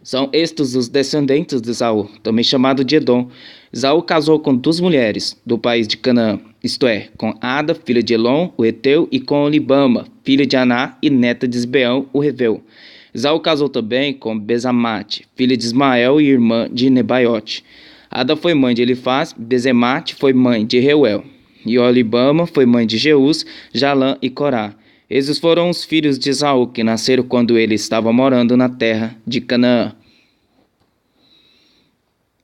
São estes os descendentes de Esaú, também chamado de Edom. Esaú casou com 2 mulheres do país de Canaã, isto é, com Ada, filha de Elon, o Heteu, e com Olibama, filha de Aná e neta de Isbeão, o Reveu. Esaú casou também com Bezamate, filha de Ismael e irmã de Nebaiote. Ada foi mãe de Elifaz, Bezemate foi mãe de Reuel, e Olibama foi mãe de Jeus, Jalã e Corá. Esses foram os filhos de Esaú, que nasceram quando ele estava morando na terra de Canaã.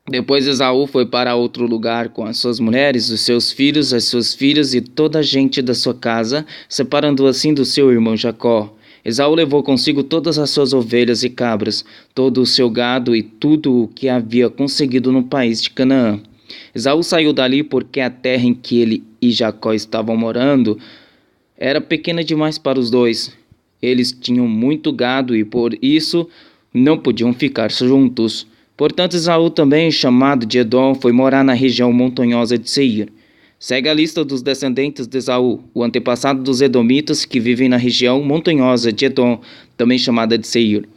Depois Esaú foi para outro lugar com as suas mulheres, os seus filhos, as suas filhas e toda a gente da sua casa, separando assim do seu irmão Jacó. Esaú levou consigo todas as suas ovelhas e cabras, todo o seu gado e tudo o que havia conseguido no país de Canaã. Esaú saiu dali porque a terra em que ele e Jacó estavam morando era pequena demais para os dois. Eles tinham muito gado e por isso não podiam ficar juntos. Portanto, Esaú, também chamado de Edom, foi morar na região montanhosa de Seir. Segue a lista dos descendentes de Esaú, o antepassado dos edomitas que vivem na região montanhosa de Edom, também chamada de Seir.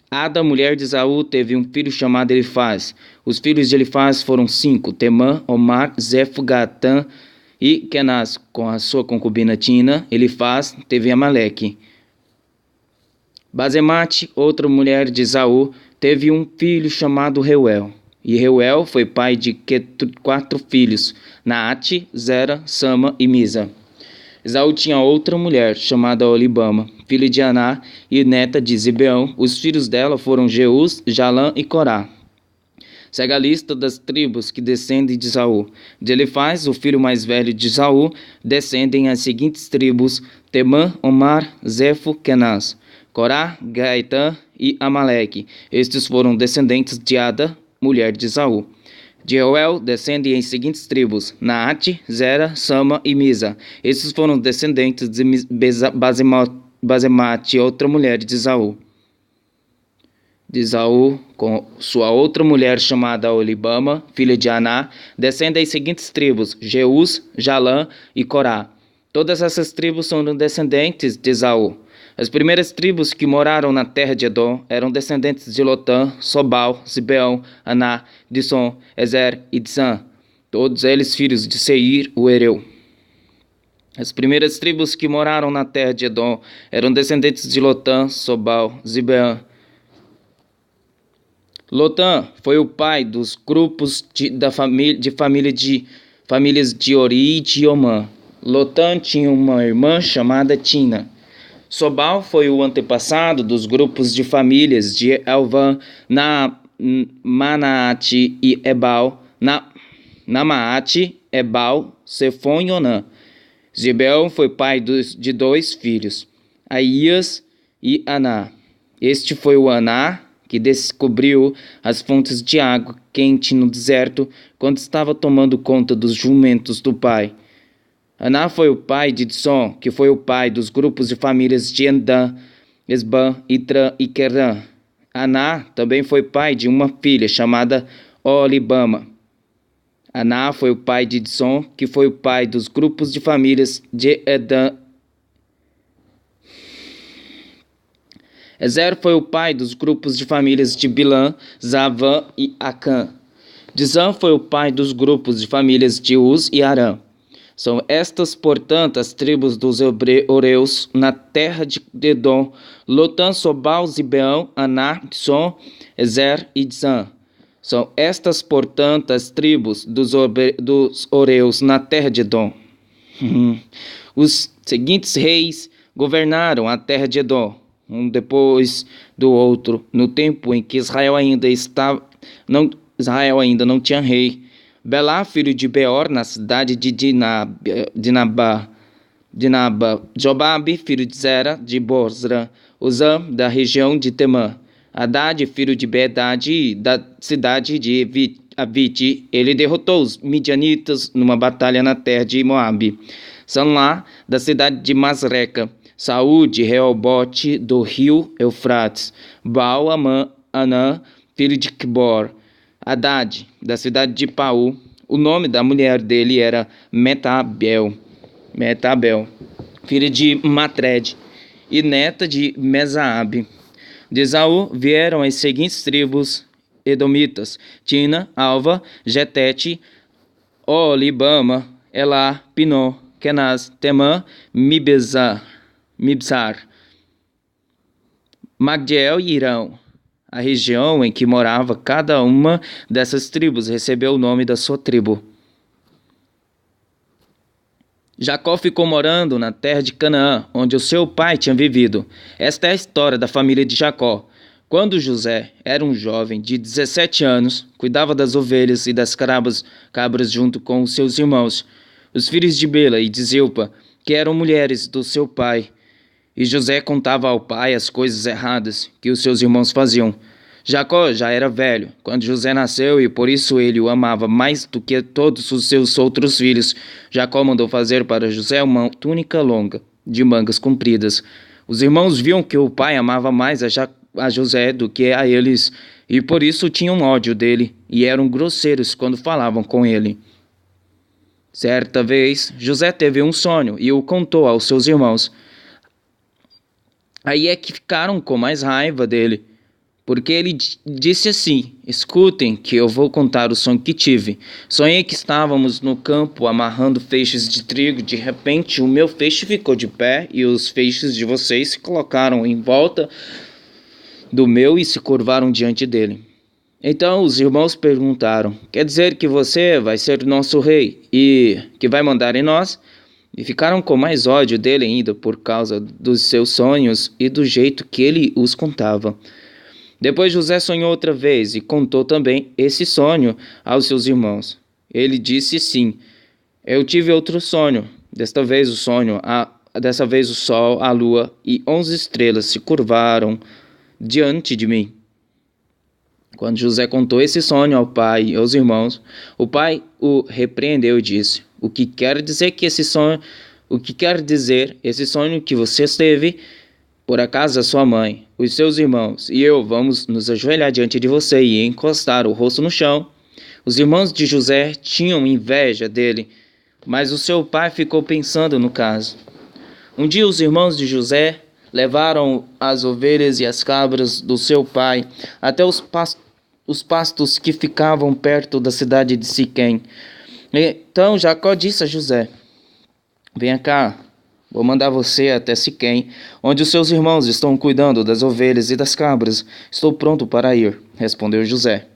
Ada, mulher de Esaú, teve um filho chamado Elifaz. Os filhos de Elifaz foram 5, Temã, Omar, Zefo, Gatã e Kenaz. Com a sua concubina Tina, Elifaz teve Amaleque. Bazemate, outra mulher de Esaú, teve um filho chamado Reuel. E Reuel foi pai de 4 filhos, Naate, Zera, Sama e Misa. Esaú tinha outra mulher chamada Olibama, filha de Aná e neta de Zibeão. Os filhos dela foram Jeus, Jalã e Corá. Segue a lista das tribos que descendem de Esaú. De Elifaz, o filho mais velho de Esaú, descendem as seguintes tribos: Temã, Omar, Zefo, Kenaz, Corá, Gaitã e Amaleque. Estes foram descendentes de Ada, mulher de Esaú. De Reuel descendem as seguintes tribos: Naate, Zera, Sama e Misa. Estes foram descendentes de Bazemate, outra mulher de Esaú. De Esaú, com sua outra mulher chamada Olibama, filha de Aná, descendem as seguintes tribos: Jeus, Jalã e Corá. Todas essas tribos são descendentes de Esaú. As primeiras tribos que moraram na terra de Edom eram descendentes de Lotã, Sobal, Zibeão, Aná, Disson, Ezer e Disã, todos eles filhos de Seir, o Hereu. As primeiras tribos que moraram na terra de Edom eram descendentes de Lotã, Sobal, Zibeão. Lotã foi o pai dos grupos de famílias de Ori e de Omã. Lotã tinha uma irmã chamada Tina. Sobal foi o antepassado dos grupos de famílias de Elvã, Manaate e Ebal, Namaate, Ebal, Sefon e Onã. Zibeão foi pai de 2 filhos, Aías e Aná. Este foi o Aná que descobriu as fontes de água quente no deserto quando estava tomando conta dos jumentos do pai. Aná foi o pai de Disson, que foi o pai dos grupos de famílias de Endã, Esbã, Itrã e Querã. Aná também foi pai de uma filha chamada Olibama. Aná foi o pai de Disson, que foi o pai dos grupos de famílias de Edã. Ezer foi o pai dos grupos de famílias de Bilã, Zavã e Acã. Dizã foi o pai dos grupos de famílias de Uz e Arã. São estas, portanto, as tribos dos Oreus na terra de Edom: Lotã, Sobal, Zibeão, Aná, Disson, Ezer e Dizã. São estas, portanto, as tribos dos Oreus na terra de Edom. Os seguintes reis governaram a terra de Edom, um depois do outro, no tempo em que Israel ainda não tinha rei. Belá, filho de Beor, na cidade de Dinaba. Jobabe, filho de Zera, de Bozra. Uzã, da região de Temã. Haddad, filho de Bedade, da cidade de Avite. Ele derrotou os midianitas numa batalha na terra de Moabe. Sanlá, da cidade de Masreca. Saúl, de Reobote, do rio Eufrates. Baal, Anã, filho de Quibor. Haddad, da cidade de Paú. O nome da mulher dele era Metabel, filha de Matred e neta de Mesaabe. De Esaú vieram as seguintes tribos edomitas: Tina, Alva, Jetete, Olibama, Elá, Pinó, Kenaz, Temã, Mibzar, Magdiel e Irão. A região em que morava cada uma dessas tribos recebeu o nome da sua tribo. Jacó ficou morando na terra de Canaã, onde o seu pai tinha vivido. Esta é a história da família de Jacó. Quando José era um jovem de 17 anos, cuidava das ovelhas e das cabras junto com os seus irmãos, os filhos de Bela e de Zilpa, que eram mulheres do seu pai. E José contava ao pai as coisas erradas que os seus irmãos faziam. Jacó já era velho quando José nasceu e por isso ele o amava mais do que todos os seus outros filhos. Jacó mandou fazer para José uma túnica longa, de mangas compridas. Os irmãos viam que o pai amava mais a José do que a eles e por isso tinham ódio dele e eram grosseiros quando falavam com ele. Certa vez, José teve um sonho e o contou aos seus irmãos. Aí é que ficaram com mais raiva dele, porque ele disse assim: escutem que eu vou contar o sonho que tive. Sonhei que estávamos no campo amarrando feixes de trigo. De repente o meu feixe ficou de pé e os feixes de vocês se colocaram em volta do meu e se curvaram diante dele. Então os irmãos perguntaram: quer dizer que você vai ser nosso rei e que vai mandar em nós? E ficaram com mais ódio dele ainda por causa dos seus sonhos e do jeito que ele os contava. Depois José sonhou outra vez e contou também esse sonho aos seus irmãos. Ele disse sim: eu tive outro sonho. Dessa vez o sol, a lua e 11 estrelas se curvaram diante de mim. Quando José contou esse sonho ao pai e aos irmãos, o pai o repreendeu e disse: O que quer dizer esse sonho que você teve? Por acaso a sua mãe, os seus irmãos e eu vamos nos ajoelhar diante de você e encostar o rosto no chão? Os irmãos de José tinham inveja dele, mas o seu pai ficou pensando no caso. Um dia os irmãos de José levaram as ovelhas e as cabras do seu pai até os pastos que ficavam perto da cidade de Siquém. Então Jacó disse a José: venha cá, vou mandar você até Siquém, onde os seus irmãos estão cuidando das ovelhas e das cabras. Estou pronto para ir, respondeu José.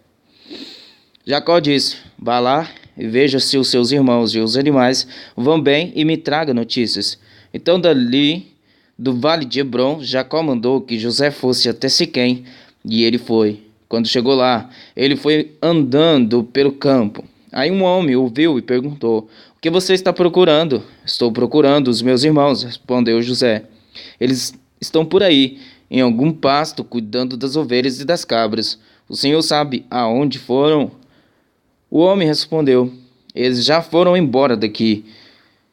Jacó disse: vá lá e veja se os seus irmãos e os animais vão bem e me traga notícias. Então dali do vale de Hebron, Jacó mandou que José fosse até Siquém, e ele foi. Quando chegou lá, ele foi andando pelo campo. Aí um homem o viu e perguntou: o que você está procurando? Estou procurando os meus irmãos, respondeu José. Eles estão por aí, em algum pasto, cuidando das ovelhas e das cabras. O senhor sabe aonde foram? O homem respondeu: eles já foram embora daqui.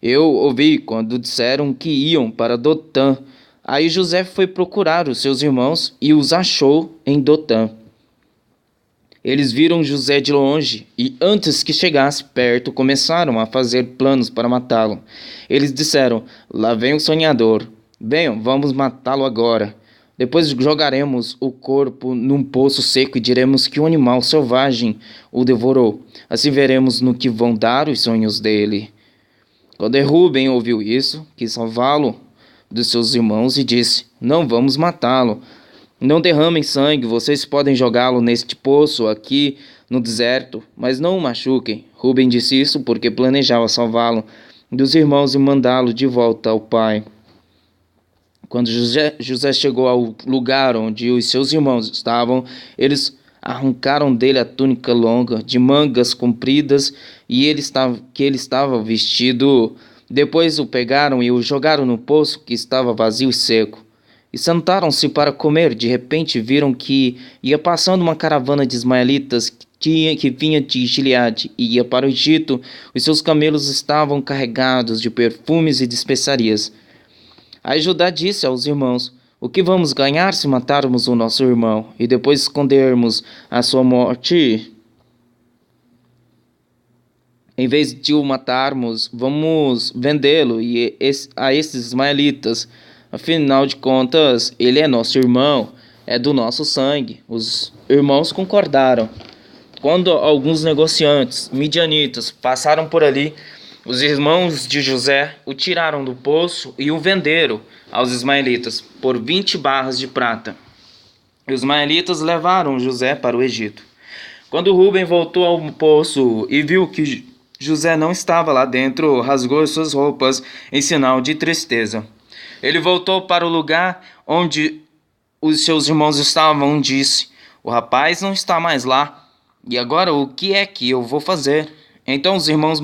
Eu ouvi quando disseram que iam para Dotã. Aí José foi procurar os seus irmãos e os achou em Dotã. Eles viram José de longe e, antes que chegasse perto, começaram a fazer planos para matá-lo. Eles disseram: lá vem o sonhador. Venham, vamos matá-lo agora. Depois jogaremos o corpo num poço seco e diremos que um animal selvagem o devorou. Assim veremos no que vão dar os sonhos dele. Quando Rúben ouviu isso, quis salvá-lo dos seus irmãos e disse: não vamos matá-lo. Não derramem sangue, vocês podem jogá-lo neste poço aqui no deserto, mas não o machuquem. Rúben disse isso porque planejava salvá-lo dos irmãos e mandá-lo de volta ao pai. Quando José chegou ao lugar onde os seus irmãos estavam, eles arrancaram dele a túnica longa, de mangas compridas, e ele estava vestido. Depois o pegaram e o jogaram no poço que estava vazio e seco. E sentaram-se para comer. De repente viram que ia passando uma caravana de ismaelitas que vinha de Gileade e ia para o Egito. Os seus camelos estavam carregados de perfumes e de especiarias. Aí Judá disse aos irmãos: o que vamos ganhar se matarmos o nosso irmão e depois escondermos a sua morte? Em vez de o matarmos, vamos vendê-lo a esses ismaelitas. Afinal de contas, ele é nosso irmão. é do nosso sangue. Os irmãos concordaram. Quando alguns negociantes midianitas passaram por ali, os irmãos de José o tiraram do poço e o venderam aos ismaelitas por 20 barras de prata. E os ismaelitas levaram José para o Egito. Quando Rúben voltou ao poço e viu que José não estava lá dentro, rasgou suas roupas em sinal de tristeza. Ele voltou para o lugar onde os seus irmãos estavam e disse: "O rapaz não está mais lá. E agora o que é que eu vou fazer?" Então os irmãos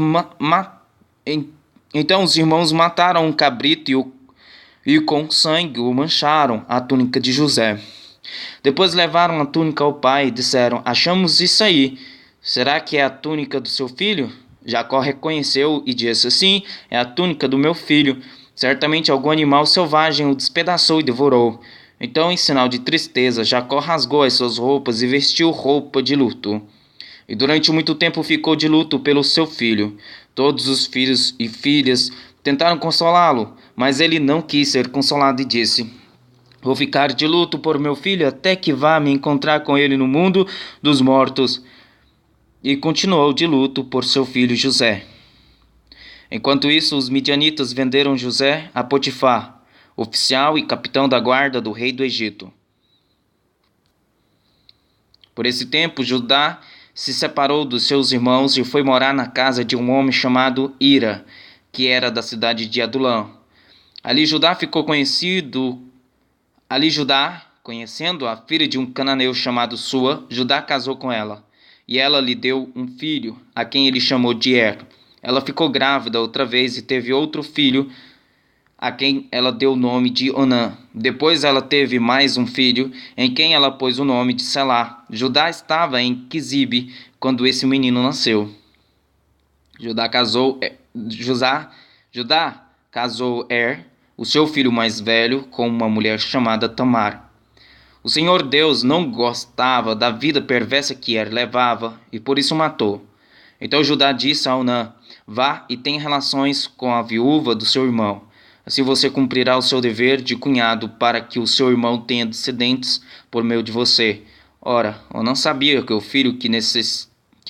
mataram um cabrito e com sangue o mancharam a túnica de José. Depois levaram a túnica ao pai e disseram: "Achamos isso aí. Será que é a túnica do seu filho?" Jacó reconheceu e disse: "Sim, é a túnica do meu filho. Certamente algum animal selvagem o despedaçou e devorou." Então, em sinal de tristeza, Jacó rasgou as suas roupas e vestiu roupa de luto. E durante muito tempo ficou de luto pelo seu filho. Todos os filhos e filhas tentaram consolá-lo, mas ele não quis ser consolado e disse: "Vou ficar de luto por meu filho até que vá me encontrar com ele no mundo dos mortos." E continuou de luto por seu filho José. Enquanto isso, os midianitas venderam José a Potifar, oficial e capitão da guarda do rei do Egito. Por esse tempo, Judá se separou dos seus irmãos e foi morar na casa de um homem chamado Ira, que era da cidade de Adulã. Ali Judá, conhecendo a filha de um cananeu chamado Sua, Judá casou com ela, e ela lhe deu um filho, a quem ele chamou de Er. Ela ficou grávida outra vez e teve outro filho, a quem ela deu o nome de Onã. Depois ela teve mais um filho, em quem ela pôs o nome de Selá. Judá estava em Quisibe quando esse menino nasceu. Judá casou Er, o seu filho mais velho, com uma mulher chamada Tamar. O Senhor Deus não gostava da vida perversa que Er levava e por isso matou. Então Judá disse a Onã: "Vá e tenha relações com a viúva do seu irmão. Assim você cumprirá o seu dever de cunhado para que o seu irmão tenha descendentes por meio de você." Ora, Onã sabia que o filho que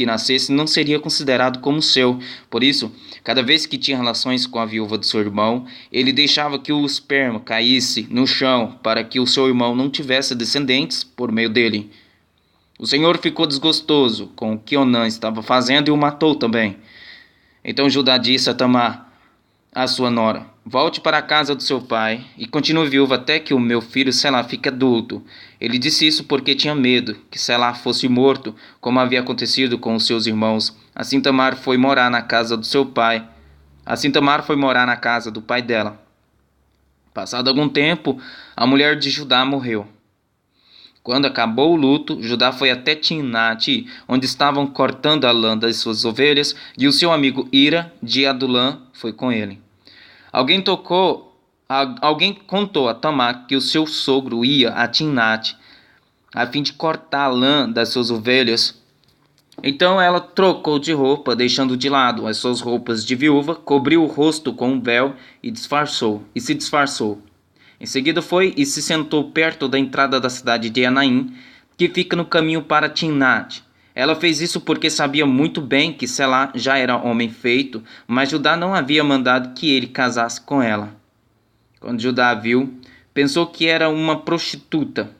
nascesse não seria considerado como seu. Por isso, cada vez que tinha relações com a viúva do seu irmão, ele deixava que o esperma caísse no chão para que o seu irmão não tivesse descendentes por meio dele. O Senhor ficou desgostoso com o que Onã estava fazendo e o matou também. Então Judá disse a Tamar, a sua nora: "Volte para a casa do seu pai e continue viúva até que o meu filho Selá fique adulto." Ele disse isso porque tinha medo que Selá fosse morto, como havia acontecido com os seus irmãos. Assim Tamar foi morar na casa do seu pai. Tamar foi morar na casa do pai dela. Passado algum tempo, a mulher de Judá morreu. Quando acabou o luto, Judá foi até Timnate, onde estavam cortando a lã das suas ovelhas, e o seu amigo Ira, de Adulã, foi com ele. Alguém contou a Tamar que o seu sogro ia a Timnate, a fim de cortar a lã das suas ovelhas. Então ela trocou de roupa, deixando de lado as suas roupas de viúva, cobriu o rosto com um véu e se disfarçou. Em seguida foi e se sentou perto da entrada da cidade de Enaim, que fica no caminho para Timnate. Ela fez isso porque sabia muito bem que Selá já era homem feito, mas Judá não havia mandado que ele casasse com ela. Quando Judá a viu, pensou que era uma prostituta.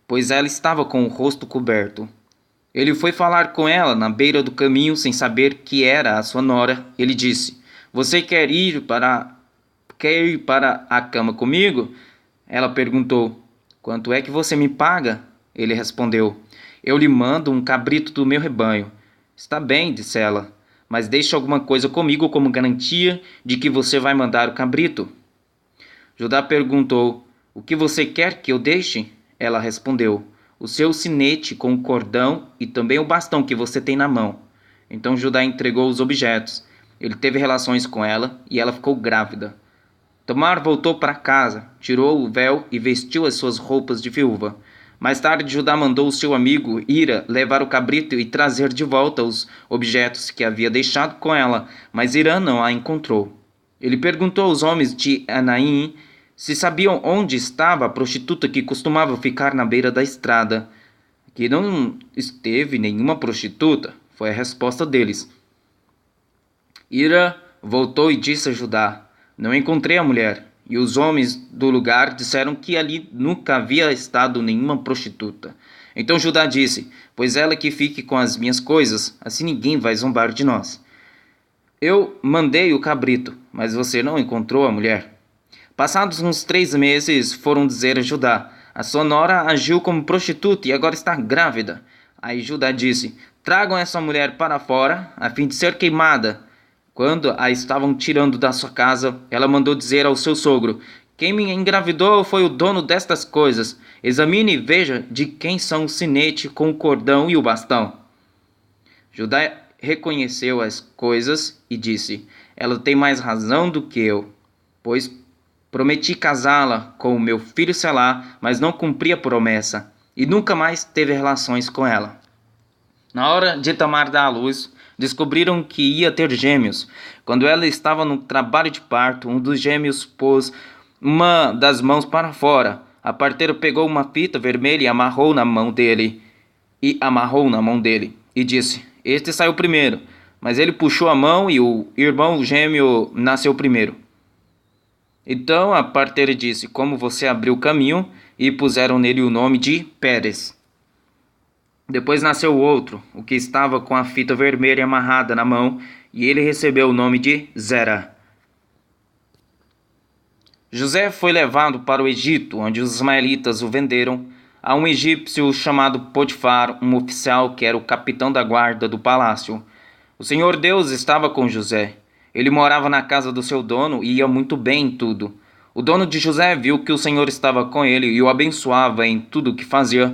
Pois ela estava com o rosto coberto. Ele foi falar com ela na beira do caminho sem saber que era a sua nora. Ele disse: "Você quer ir para a cama comigo?" Ela perguntou: "Quanto é que você me paga?" Ele respondeu: "Eu lhe mando um cabrito do meu rebanho." "Está bem", disse ela, "mas deixe alguma coisa comigo como garantia de que você vai mandar o cabrito." Judá perguntou: "O que você quer que eu deixe?" Ela respondeu: "O seu sinete com o cordão e também o bastão que você tem na mão." Então Judá entregou os objetos. Ele teve relações com ela e ela ficou grávida. Tamar voltou para casa, tirou o véu e vestiu as suas roupas de viúva. Mais tarde, Judá mandou o seu amigo Ira levar o cabrito e trazer de volta os objetos que havia deixado com ela, mas Ira não a encontrou. Ele perguntou aos homens de Anaim se sabiam onde estava a prostituta que costumava ficar na beira da estrada. Que não esteve nenhuma prostituta, foi a resposta deles. Ira voltou e disse a Judá: Não encontrei a mulher. E os homens do lugar disseram que ali nunca havia estado nenhuma prostituta. Então Judá disse: Pois ela que fique com as minhas coisas, assim ninguém vai zombar de nós. Eu mandei o cabrito, mas você não encontrou a mulher. Passados uns 3 meses, foram dizer a Judá: A sua nora agiu como prostituta e agora está grávida. Aí Judá disse: Tragam essa mulher para fora, a fim de ser queimada. Quando a estavam tirando da sua casa, ela mandou dizer ao seu sogro: Quem me engravidou foi o dono destas coisas. Examine e veja de quem são o sinete com o cordão e o bastão. Judá reconheceu as coisas e disse: Ela tem mais razão do que eu, pois prometi casá-la com o meu filho Selá, mas não cumpri a promessa, e nunca mais teve relações com ela. Na hora de Tamar dar à luz, descobriram que ia ter gêmeos. Quando ela estava no trabalho de parto, um dos gêmeos pôs uma das mãos para fora. A parteira pegou uma fita vermelha e amarrou na mão dele. E disse: Este saiu primeiro. Mas ele puxou a mão e o irmão gêmeo nasceu primeiro. Então a parteira disse: Como você abriu o caminho, e puseram nele o nome de Pérez. Depois nasceu o outro, o que estava com a fita vermelha amarrada na mão, e ele recebeu o nome de Zera. José foi levado para o Egito, onde os ismaelitas o venderam a um egípcio chamado Potifar, um oficial que era o capitão da guarda do palácio. O Senhor Deus estava com José. Ele morava na casa do seu dono e ia muito bem em tudo. O dono de José viu que o Senhor estava com ele e o abençoava em tudo o que fazia.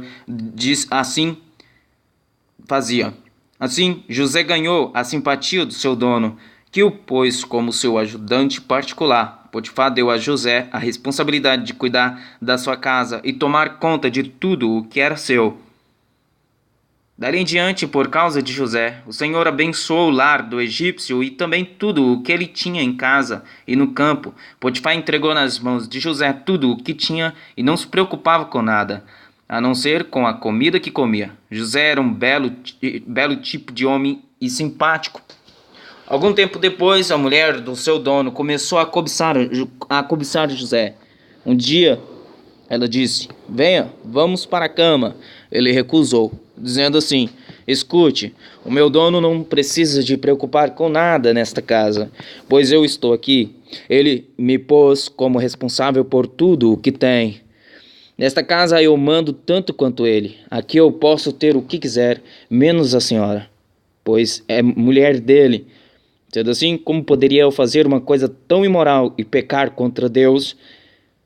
Assim, José ganhou a simpatia do seu dono, que o pôs como seu ajudante particular. Potifar deu a José a responsabilidade de cuidar da sua casa e tomar conta de tudo o que era seu. Dali em diante, por causa de José, o Senhor abençoou o lar do egípcio e também tudo o que ele tinha em casa e no campo. Potifar entregou nas mãos de José tudo o que tinha e não se preocupava com nada, a não ser com a comida que comia. José era um belo tipo de homem e simpático. Algum tempo depois, a mulher do seu dono começou a cobiçar José. Um dia, ela disse: Venha, vamos para a cama. Ele recusou, dizendo assim: Escute, o meu dono não precisa de preocupar com nada nesta casa, pois eu estou aqui. Ele me pôs como responsável por tudo o que tem. Nesta casa eu mando tanto quanto ele. Aqui eu posso ter o que quiser, menos a senhora, pois é mulher dele. Sendo assim, como poderia eu fazer uma coisa tão imoral e pecar contra Deus?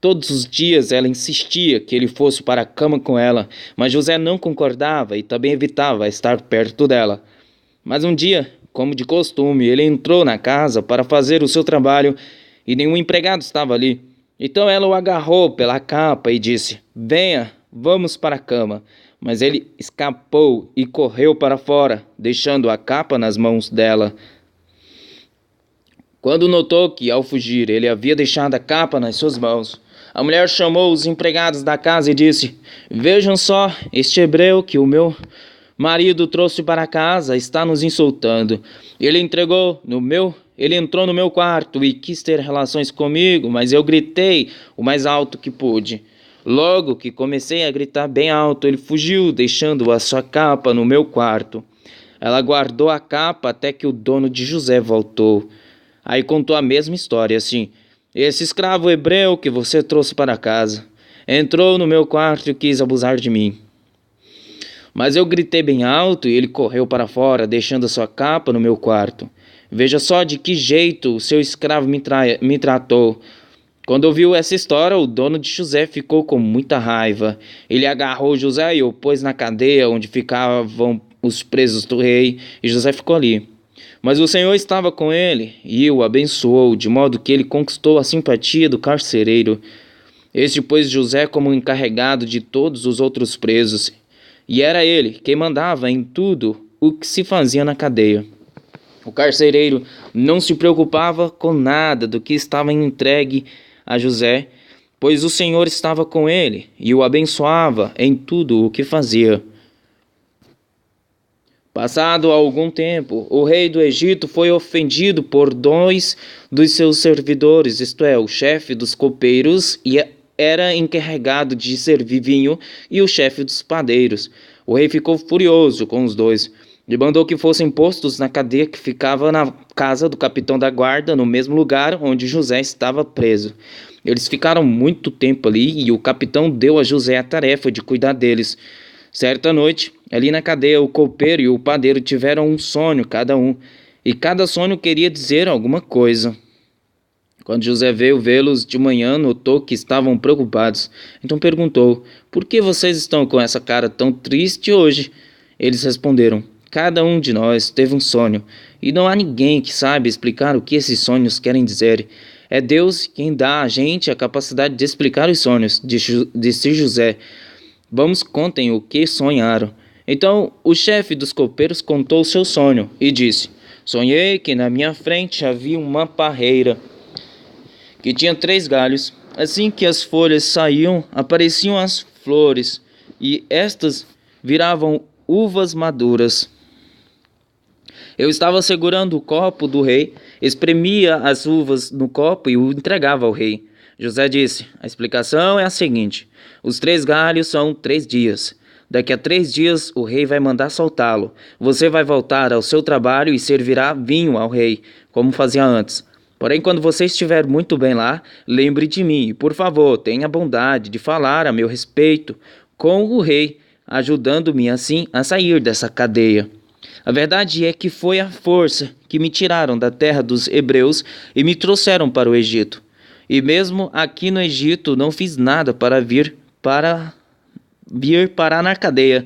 Todos os dias ela insistia que ele fosse para a cama com ela, mas José não concordava e também evitava estar perto dela. Mas um dia, como de costume, ele entrou na casa para fazer o seu trabalho e nenhum empregado estava ali. Então ela o agarrou pela capa e disse: Venha, vamos para a cama. Mas ele escapou e correu para fora, deixando a capa nas mãos dela. Quando notou que, ao fugir, ele havia deixado a capa nas suas mãos, a mulher chamou os empregados da casa e disse: Vejam só, este hebreu que o meu marido trouxe para casa está nos insultando. Ele entrou no meu quarto e quis ter relações comigo, mas eu gritei o mais alto que pude. Logo que comecei a gritar bem alto, ele fugiu, deixando a sua capa no meu quarto. Ela guardou a capa até que o dono de José voltou. Aí contou a mesma história, assim: Esse escravo hebreu que você trouxe para casa entrou no meu quarto e quis abusar de mim. Mas eu gritei bem alto e ele correu para fora, deixando a sua capa no meu quarto. Veja só de que jeito o seu escravo me tratou. Quando ouviu essa história, o dono de José ficou com muita raiva. Ele agarrou José e o pôs na cadeia onde ficavam os presos do rei, e José ficou ali. Mas o Senhor estava com ele e o abençoou, de modo que ele conquistou a simpatia do carcereiro. Este pôs José como encarregado de todos os outros presos, e era ele quem mandava em tudo o que se fazia na cadeia. O carcereiro não se preocupava com nada do que estava entregue a José, pois o Senhor estava com ele e o abençoava em tudo o que fazia. Passado algum tempo, o rei do Egito foi ofendido por dois dos seus servidores, isto é, o chefe dos copeiros e era encarregado de servir vinho, e o chefe dos padeiros. O rei ficou furioso com os dois e mandou que fossem postos na cadeia que ficava na casa do capitão da guarda, no mesmo lugar onde José estava preso. Eles ficaram muito tempo ali e o capitão deu a José a tarefa de cuidar deles. Certa noite, ali na cadeia, o copeiro e o padeiro tiveram um sonho cada um, e cada sonho queria dizer alguma coisa. Quando José veio vê-los de manhã, notou que estavam preocupados. Então perguntou: "Por que vocês estão com essa cara tão triste hoje?" Eles responderam: "Cada um de nós teve um sonho, e não há ninguém que saiba explicar o que esses sonhos querem dizer. É Deus quem dá a gente a capacidade de explicar os sonhos", disse José. "Vamos, contem o que sonharam." Então o chefe dos copeiros contou o seu sonho e disse: "Sonhei que na minha frente havia uma parreira que tinha 3 galhos. Assim que as folhas saíam, apareciam as flores, e estas viravam uvas maduras. Eu estava segurando o copo do rei, espremia as uvas no copo e o entregava ao rei." José disse: "A explicação é a seguinte: os 3 galhos são 3 dias. Daqui a 3 dias o rei vai mandar soltá-lo. Você vai voltar ao seu trabalho e servirá vinho ao rei, como fazia antes. Porém, quando você estiver muito bem lá, lembre de mim e, por favor, tenha a bondade de falar a meu respeito com o rei, ajudando-me assim a sair dessa cadeia. A verdade é que foi a força que me tiraram da terra dos hebreus e me trouxeram para o Egito. E mesmo aqui no Egito não fiz nada para vir parar na cadeia."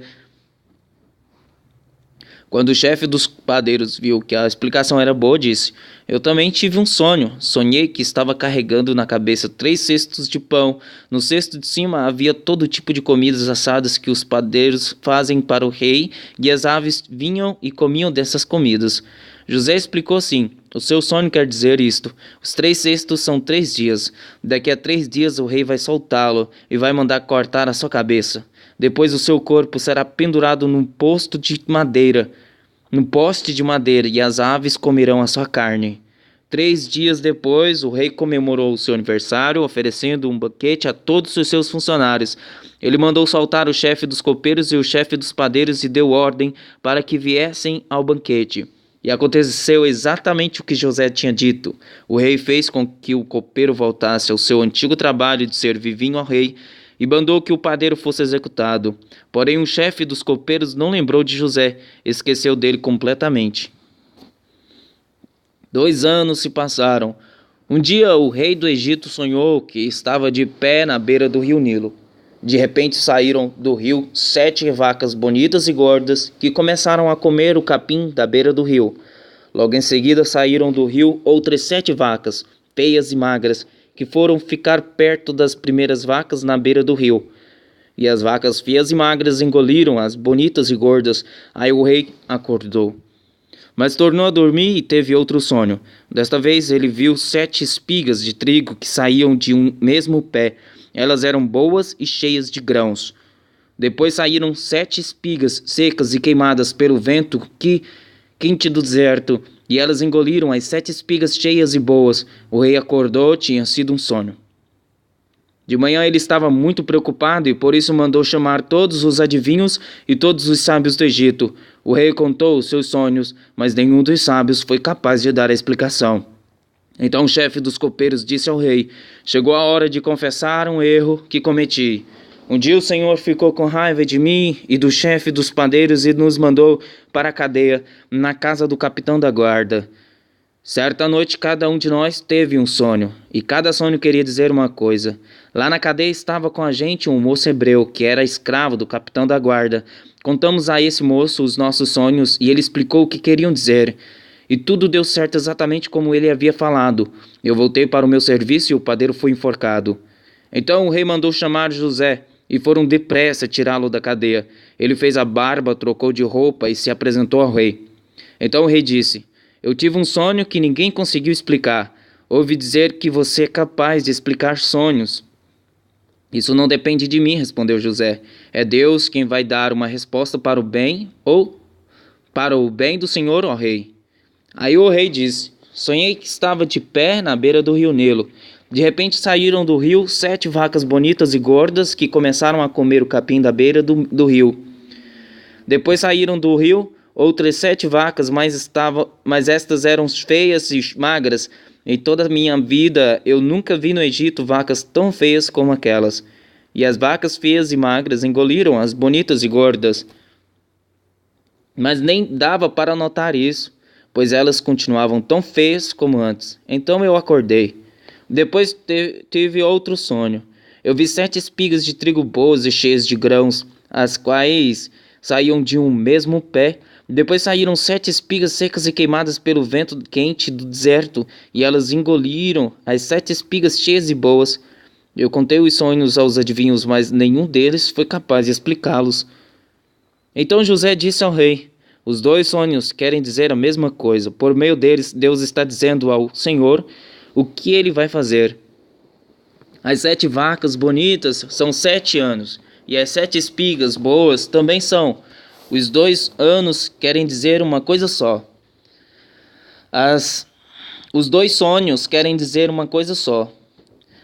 Quando o chefe dos padeiros viu que a explicação era boa, disse: "Eu também tive um sonho. Sonhei que estava carregando na cabeça 3 cestos de pão. No cesto de cima havia todo tipo de comidas assadas que os padeiros fazem para o rei, e as aves vinham e comiam dessas comidas." José explicou assim: "O seu sonho quer dizer isto. Os 3 cestos são 3 dias. Daqui a 3 dias o rei vai soltá-lo e vai mandar cortar a sua cabeça. Depois o seu corpo será pendurado num poste de madeira, e as aves comerão a sua carne." 3 dias depois, o rei comemorou o seu aniversário, oferecendo um banquete a todos os seus funcionários. Ele mandou soltar o chefe dos copeiros e o chefe dos padeiros e deu ordem para que viessem ao banquete. E aconteceu exatamente o que José tinha dito. O rei fez com que o copeiro voltasse ao seu antigo trabalho de servir vinho ao rei e mandou que o padeiro fosse executado. Porém, o chefe dos copeiros não lembrou de José, esqueceu dele completamente. 2 anos se passaram. Um dia o rei do Egito sonhou que estava de pé na beira do rio Nilo. De repente saíram do rio 7 vacas bonitas e gordas que começaram a comer o capim da beira do rio. Logo em seguida saíram do rio outras 7 vacas, feias e magras, que foram ficar perto das primeiras vacas na beira do rio. E as vacas feias e magras engoliram as bonitas e gordas. Aí o rei acordou, mas tornou a dormir e teve outro sonho. Desta vez ele viu 7 espigas de trigo que saíam de um mesmo pé. Elas eram boas e cheias de grãos. Depois saíram 7 espigas secas e queimadas pelo vento quente do deserto, e elas engoliram as 7 espigas cheias e boas. O rei acordou, tinha sido um sonho. De manhã ele estava muito preocupado e por isso mandou chamar todos os adivinhos e todos os sábios do Egito. O rei contou os seus sonhos, mas nenhum dos sábios foi capaz de dar a explicação. Então o chefe dos copeiros disse ao rei: "Chegou a hora de confessar um erro que cometi. Um dia o Senhor ficou com raiva de mim e do chefe dos padeiros e nos mandou para a cadeia, na casa do capitão da guarda. Certa noite cada um de nós teve um sonho, e cada sonho queria dizer uma coisa. Lá na cadeia estava com a gente um moço hebreu, que era escravo do capitão da guarda. Contamos a esse moço os nossos sonhos, e ele explicou o que queriam dizer. E tudo deu certo exatamente como ele havia falado. Eu voltei para o meu serviço e o padeiro foi enforcado. Então o rei mandou chamar José, e foram depressa tirá-lo da cadeia. Ele fez a barba, trocou de roupa e se apresentou ao rei. Então o rei disse: Eu tive um sonho que ninguém conseguiu explicar. Ouvi dizer que você é capaz de explicar sonhos. Isso não depende de mim, respondeu José. É Deus quem vai dar uma resposta para o bem ou para o bem do Senhor, ó rei. Aí o rei disse: Sonhei que estava de pé na beira do rio Nilo. De repente saíram do rio 7 vacas bonitas e gordas que começaram a comer o capim da beira do rio. Depois saíram do rio outras 7 vacas, mas estas eram feias e magras. Em toda a minha vida eu nunca vi no Egito vacas tão feias como aquelas. E as vacas feias e magras engoliram as bonitas e gordas. Mas nem dava para notar isso, pois elas continuavam tão feias como antes. Então eu acordei. Depois tive outro sonho. Eu vi 7 espigas de trigo boas e cheias de grãos, as quais saíam de um mesmo pé. Depois saíram 7 espigas secas e queimadas pelo vento quente do deserto, e elas engoliram as 7 espigas cheias e boas. Eu contei os sonhos aos adivinhos, mas nenhum deles foi capaz de explicá-los. Então José disse ao rei: Os 2 sonhos querem dizer a mesma coisa. Por meio deles, Deus está dizendo ao Senhor o que ele vai fazer. As 7 vacas bonitas são 7 anos, e as 7 espigas boas também são. Os 2 anos querem dizer uma coisa só. Os 2 sonhos querem dizer uma coisa só.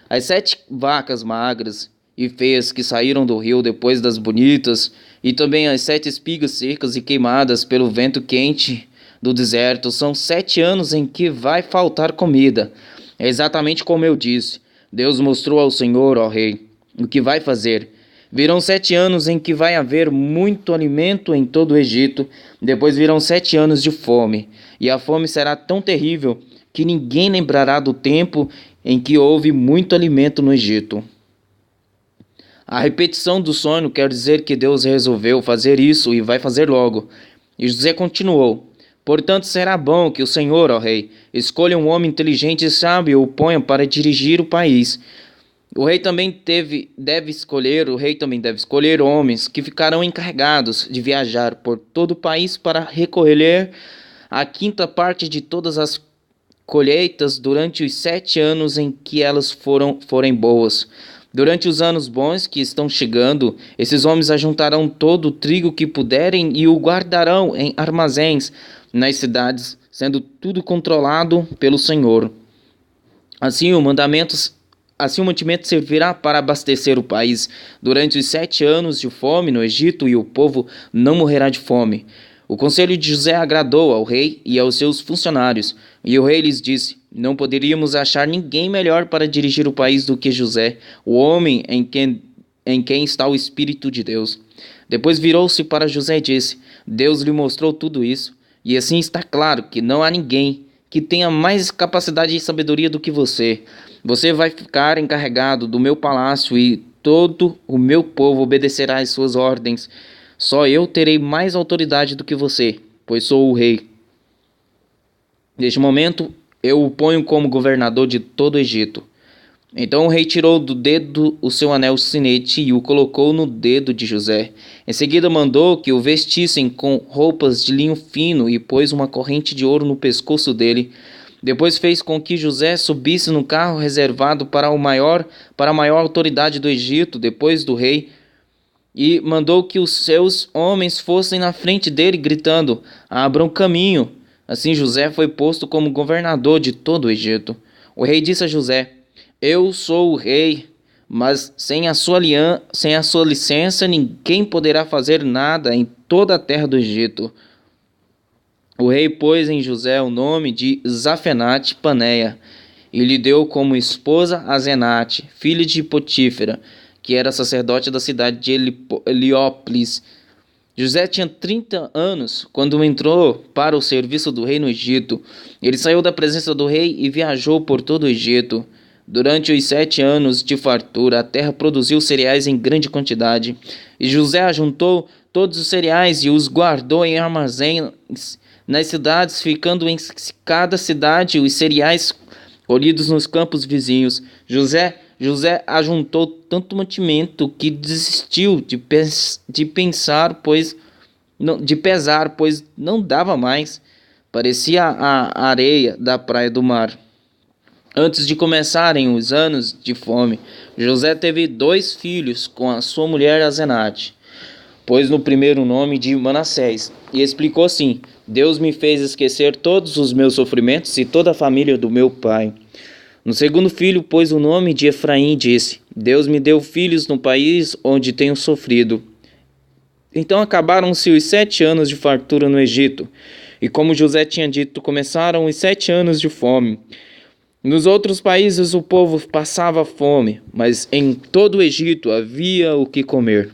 As 7 vacas magras e feias que saíram do rio depois das bonitas, e também as 7 espigas secas e queimadas pelo vento quente do deserto, são 7 anos em que vai faltar comida. É exatamente como eu disse. Deus mostrou ao Senhor, ó rei, o que vai fazer. Virão 7 anos em que vai haver muito alimento em todo o Egito. Depois virão 7 anos de fome. E a fome será tão terrível que ninguém lembrará do tempo em que houve muito alimento no Egito. A repetição do sonho quer dizer que Deus resolveu fazer isso e vai fazer logo. E José continuou: Portanto, será bom que o Senhor, ó rei, escolha um homem inteligente e sábio e o ponha para dirigir o país. O rei também deve escolher homens que ficarão encarregados de viajar por todo o país para recolher a 5ª parte de todas as colheitas durante os 7 anos em que elas forem boas. Durante os anos bons que estão chegando, esses homens ajuntarão todo o trigo que puderem e o guardarão em armazéns nas cidades, sendo tudo controlado pelo Senhor. Assim o mantimento servirá para abastecer o país durante os 7 anos de fome no Egito, e o povo não morrerá de fome. O conselho de José agradou ao rei e aos seus funcionários, e o rei lhes disse: Não poderíamos achar ninguém melhor para dirigir o país do que José, o homem em quem está o Espírito de Deus. Depois virou-se para José e disse: Deus lhe mostrou tudo isso, e assim está claro que não há ninguém que tenha mais capacidade e sabedoria do que você. Você vai ficar encarregado do meu palácio e todo o meu povo obedecerá às suas ordens. Só eu terei mais autoridade do que você, pois sou o rei. Neste momento, eu o ponho como governador de todo o Egito. Então o rei tirou do dedo o seu anel sinete e o colocou no dedo de José. Em seguida mandou que o vestissem com roupas de linho fino e pôs uma corrente de ouro no pescoço dele. Depois fez com que José subisse no carro reservado para a maior autoridade do Egito, depois do rei, e mandou que os seus homens fossem na frente dele, gritando: Abram caminho. Assim José foi posto como governador de todo o Egito. O rei disse a José: Eu sou o rei, mas sem a sua licença ninguém poderá fazer nada em toda a terra do Egito. O rei pôs em José o nome de Zafenate Paneia e lhe deu como esposa Asenate, filha de Potífera, que era sacerdote da cidade de Heliópolis. José tinha 30 anos quando entrou para o serviço do rei no Egito. Ele saiu da presença do rei e viajou por todo o Egito. Durante os 7 anos de fartura, a terra produziu cereais em grande quantidade. E José ajuntou todos os cereais e os guardou em armazéns nas cidades, ficando em cada cidade os cereais colhidos nos campos vizinhos. José José ajuntou tanto mantimento que desistiu de pensar, de pesar, pois não dava mais. Parecia a areia da praia do mar. Antes de começarem os anos de fome, José teve 2 filhos com a sua mulher Azenate, pôs no primeiro nome de Manassés, e explicou assim: Deus me fez esquecer todos os meus sofrimentos e toda a família do meu pai. No segundo filho, pôs o nome de Efraim e disse: Deus me deu filhos no país onde tenho sofrido. Então acabaram-se os 7 anos de fartura no Egito, e como José tinha dito, começaram os 7 anos de fome. Nos outros países o povo passava fome, mas em todo o Egito havia o que comer.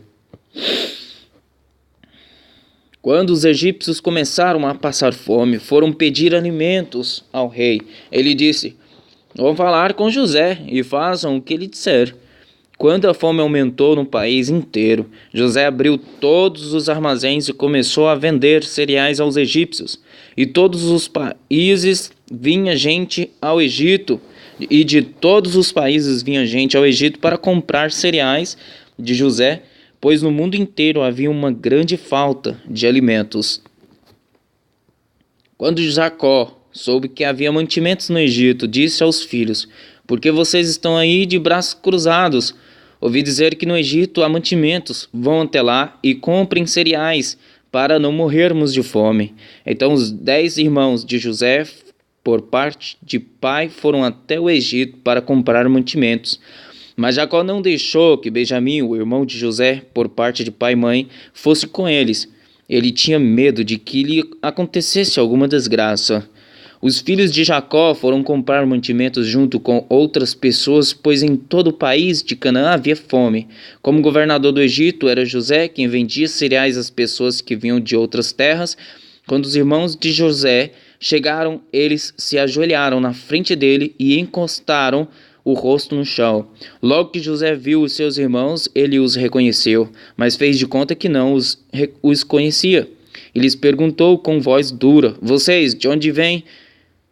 Quando os egípcios começaram a passar fome, foram pedir alimentos ao rei. Ele disse: Vão falar com José e façam o que ele disser. Quando a fome aumentou no país inteiro, José abriu todos os armazéns e começou a vender cereais aos egípcios. E todos os países vinha gente ao Egito, e de todos os países vinha gente ao Egito para comprar cereais de José, pois no mundo inteiro havia uma grande falta de alimentos. Quando Jacó soube que havia mantimentos no Egito, disse aos filhos: Por que vocês estão aí de braços cruzados? Ouvi dizer que no Egito há mantimentos. Vão até lá e comprem cereais, para não morrermos de fome. Então os 10 irmãos de José, por parte de pai, foram até o Egito para comprar mantimentos. Mas Jacó não deixou que Benjamim, o irmão de José, por parte de pai e mãe, fosse com eles. Ele tinha medo de que lhe acontecesse alguma desgraça. Os filhos de Jacó foram comprar mantimentos junto com outras pessoas, pois em todo o país de Canaã havia fome. Como governador do Egito era José, quem vendia cereais às pessoas que vinham de outras terras. Quando os irmãos de José chegaram, eles se ajoelharam na frente dele e encostaram o rosto no chão. Logo que José viu os seus irmãos, ele os reconheceu, mas fez de conta que não os conhecia. E lhes perguntou com voz dura: Vocês, de onde vêm?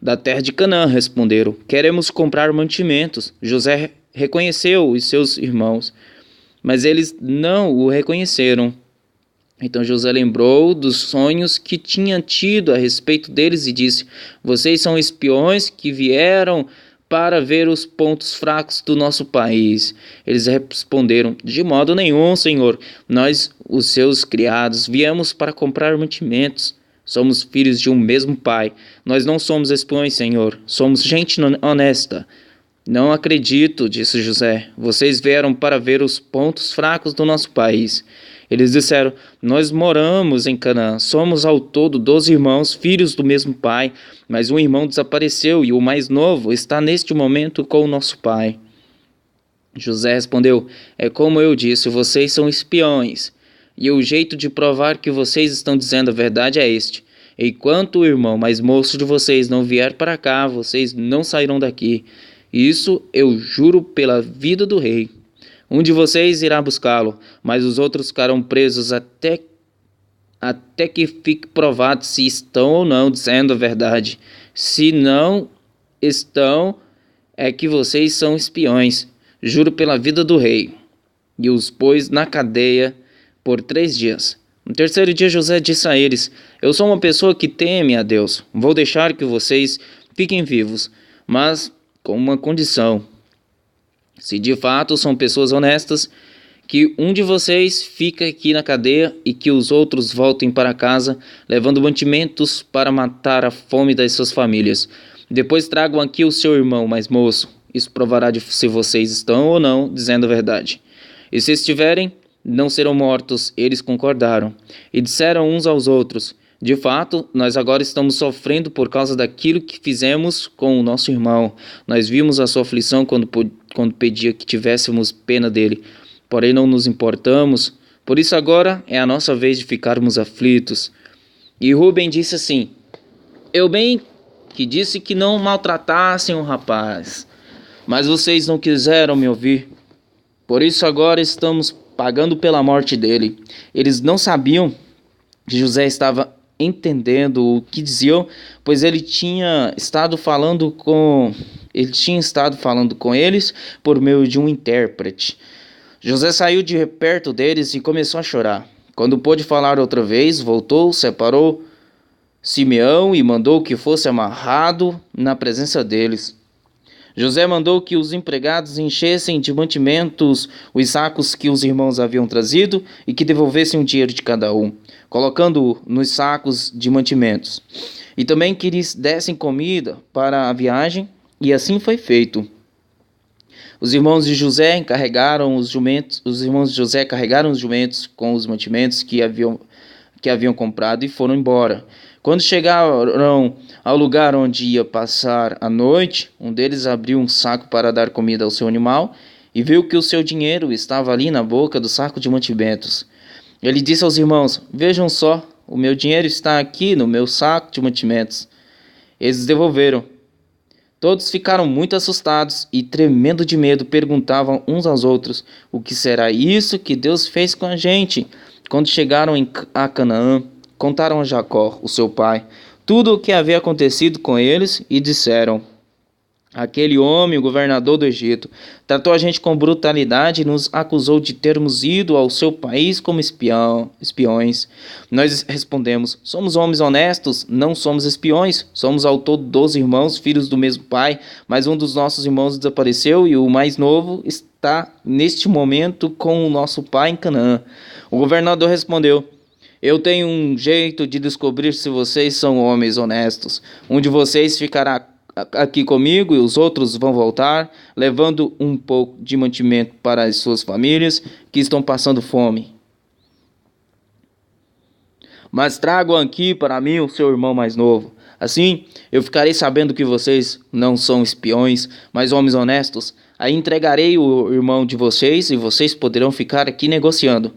Da terra de Canaã, responderam. Queremos comprar mantimentos. José reconheceu os seus irmãos, mas eles não o reconheceram. Então José lembrou dos sonhos que tinha tido a respeito deles e disse: Vocês são espiões que vieram para ver os pontos fracos do nosso país. Eles responderam: De modo nenhum, Senhor. Nós, os seus criados, viemos para comprar mantimentos. Somos filhos de um mesmo pai. Nós não somos espiões, Senhor. Somos gente honesta. Não acredito, disse José. Vocês vieram para ver os pontos fracos do nosso país. Eles disseram: Nós moramos em Canaã. Somos ao todo 12 irmãos, filhos do mesmo pai. Mas um irmão desapareceu e o mais novo está neste momento com o nosso pai. José respondeu: É como eu disse, vocês são espiões. E o jeito de provar que vocês estão dizendo a verdade é este: enquanto o irmão mais moço de vocês não vier para cá, vocês não sairão daqui. Isso eu juro pela vida do rei. Um de vocês irá buscá-lo, mas os outros ficarão presos até que fique provado se estão ou não dizendo a verdade. Se não estão, é que vocês são espiões. Juro pela vida do rei. E os pôs na cadeia por 3 dias. No terceiro dia José disse a eles: Eu sou uma pessoa que teme a Deus. Vou deixar que vocês fiquem vivos, mas com uma condição. Se de fato são pessoas honestas, que um de vocês fique aqui na cadeia e que os outros voltem para casa, levando mantimentos para matar a fome das suas famílias. Depois tragam aqui o seu irmão mais moço. Isso provará se vocês estão ou não dizendo a verdade. E se estiverem, não serão mortos. Eles concordaram. E disseram uns aos outros: De fato, nós agora estamos sofrendo por causa daquilo que fizemos com o nosso irmão. Nós vimos a sua aflição quando pedia que tivéssemos pena dele. Porém não nos importamos. Por isso agora é a nossa vez de ficarmos aflitos. E Rúben disse assim: Eu bem que disse que não maltratassem o rapaz, mas vocês não quiseram me ouvir. Por isso agora estamos pagando pela morte dele. Eles não sabiam que José estava entendendo o que diziam, pois ele tinha estado falando com Ele tinha estado falando com eles por meio de um intérprete. José saiu de perto deles e começou a chorar. Quando pôde falar outra vez, voltou, separou Simeão e mandou que fosse amarrado na presença deles. José mandou que os empregados enchessem de mantimentos os sacos que os irmãos haviam trazido e que devolvessem o dinheiro de cada um, colocando-o nos sacos de mantimentos. E também que lhes dessem comida para a viagem, e assim foi feito. Os irmãos de José carregaram os jumentos com os mantimentos que haviam comprado e foram embora. Quando chegaram ao lugar onde ia passar a noite, um deles abriu um saco para dar comida ao seu animal e viu que o seu dinheiro estava ali na boca do saco de mantimentos. Ele disse aos irmãos: "Vejam só, o meu dinheiro está aqui no meu saco de mantimentos." Eles devolveram. Todos ficaram muito assustados e, tremendo de medo, perguntavam uns aos outros: "O que será isso que Deus fez com a gente?" Quando chegaram a Canaã, contaram a Jacó, o seu pai, tudo o que havia acontecido com eles e disseram: "Aquele homem, o governador do Egito, tratou a gente com brutalidade e nos acusou de termos ido ao seu país como espiões. Nós respondemos: somos homens honestos, não somos espiões. Somos ao todo 12 irmãos, filhos do mesmo pai, mas um dos nossos irmãos desapareceu e o mais novo está neste momento com o nosso pai em Canaã." O governador respondeu: "Eu tenho um jeito de descobrir se vocês são homens honestos. Um de vocês ficará aqui comigo e os outros vão voltar, levando um pouco de mantimento para as suas famílias que estão passando fome. Mas tragam aqui para mim o seu irmão mais novo. Assim, eu ficarei sabendo que vocês não são espiões, mas homens honestos. Aí entregarei o irmão de vocês e vocês poderão ficar aqui negociando."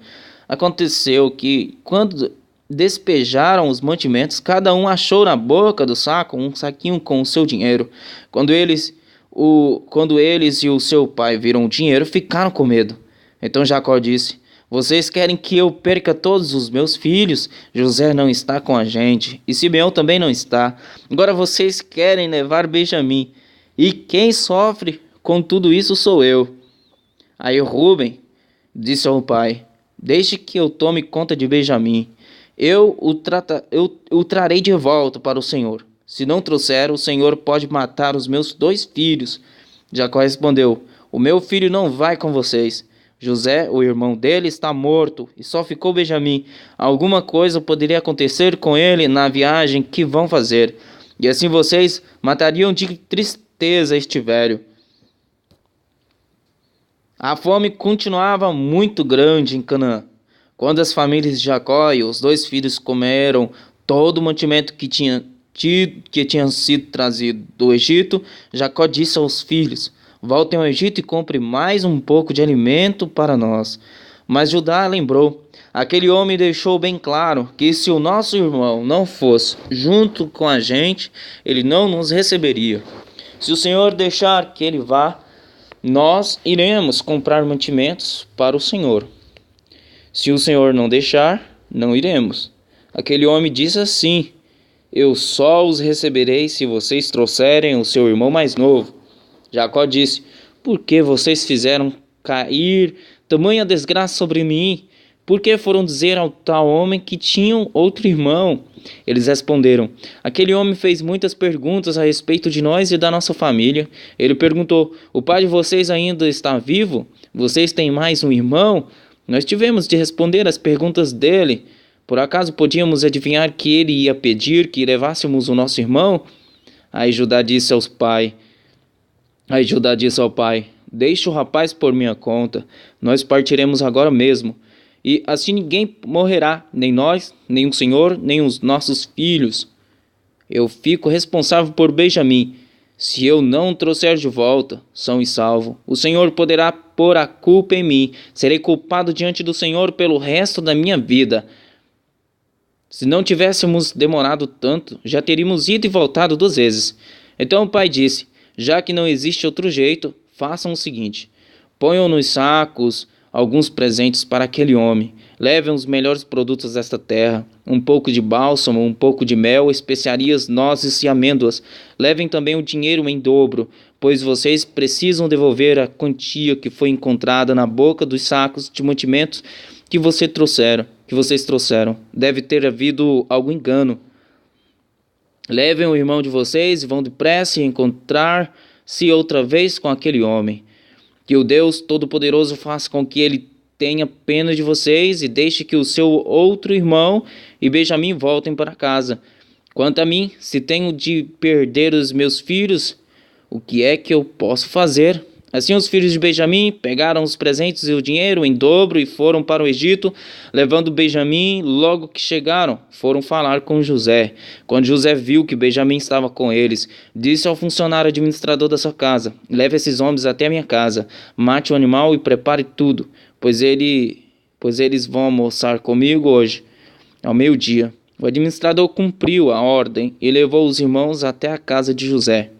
Aconteceu que, quando despejaram os mantimentos, cada um achou na boca do saco um saquinho com o seu dinheiro. Quando eles e o seu pai viram o dinheiro, ficaram com medo. Então Jacó disse: "Vocês querem que eu perca todos os meus filhos? José não está com a gente, e Simeão também não está. Agora vocês querem levar Benjamim, e quem sofre com tudo isso sou eu." Aí Rúben disse ao pai: "Deixe que eu tome conta de Benjamim. Eu o trarei de volta para o Senhor. Se não trouxer, o Senhor pode matar os meus 2 filhos." Jacó respondeu: "O meu filho não vai com vocês. José, o irmão dele, está morto e só ficou Benjamim. Alguma coisa poderia acontecer com ele na viagem que vão fazer, e assim vocês matariam de tristeza este velho." A fome continuava muito grande em Canaã. Quando as famílias de Jacó e os 2 filhos comeram todo o mantimento que tinha sido trazido do Egito, Jacó disse aos filhos: "Voltem ao Egito e comprem mais um pouco de alimento para nós." Mas Judá lembrou: "Aquele homem deixou bem claro que se o nosso irmão não fosse junto com a gente, ele não nos receberia. Se o Senhor deixar que ele vá, nós iremos comprar mantimentos para o Senhor. Se o Senhor não deixar, não iremos." Aquele homem disse assim: "Eu só os receberei se vocês trouxerem o seu irmão mais novo." Jacó disse: "Por que vocês fizeram cair tamanha desgraça sobre mim? Por que foram dizer ao tal homem que tinham outro irmão?" Eles responderam: "Aquele homem fez muitas perguntas a respeito de nós e da nossa família. Ele perguntou: o pai de vocês ainda está vivo? Vocês têm mais um irmão?" Nós tivemos de responder às perguntas dele. Por acaso podíamos adivinhar que ele ia pedir que levássemos o nosso irmão? Aí Judá disse ao pai: "Deixe o rapaz por minha conta. Nós partiremos agora mesmo. E assim ninguém morrerá, nem nós, nem o Senhor, nem os nossos filhos. Eu fico responsável por Benjamim. Se eu não o trouxer de volta, são e salvo, o Senhor poderá pôr a culpa em mim. Serei culpado diante do Senhor pelo resto da minha vida. Se não tivéssemos demorado tanto, já teríamos ido e voltado 2 vezes." Então o pai disse: "Já que não existe outro jeito, façam o seguinte: ponham nos sacos alguns presentes para aquele homem. Levem os melhores produtos desta terra, um pouco de bálsamo, um pouco de mel, especiarias, nozes e amêndoas. Levem também o dinheiro em dobro, pois vocês precisam devolver a quantia que foi encontrada na boca dos sacos de mantimentos que vocês trouxeram. Deve ter havido algum engano. Levem o irmão de vocês e vão depressa encontrar-se outra vez com aquele homem. Que o Deus Todo-Poderoso faça com que ele tenha pena de vocês e deixe que o seu outro irmão e Benjamim voltem para casa. Quanto a mim, se tenho de perder os meus filhos, o que é que eu posso fazer? Assim os filhos de Benjamim pegaram os presentes e o dinheiro em dobro e foram para o Egito, levando Benjamim. Logo que chegaram, foram falar com José. Quando José viu que Benjamim estava com eles, disse ao funcionário administrador da sua casa: leve esses homens até a minha casa, mate o animal e prepare tudo, pois eles vão almoçar comigo hoje, ao meio-dia. O administrador cumpriu a ordem e levou os irmãos até a casa de José.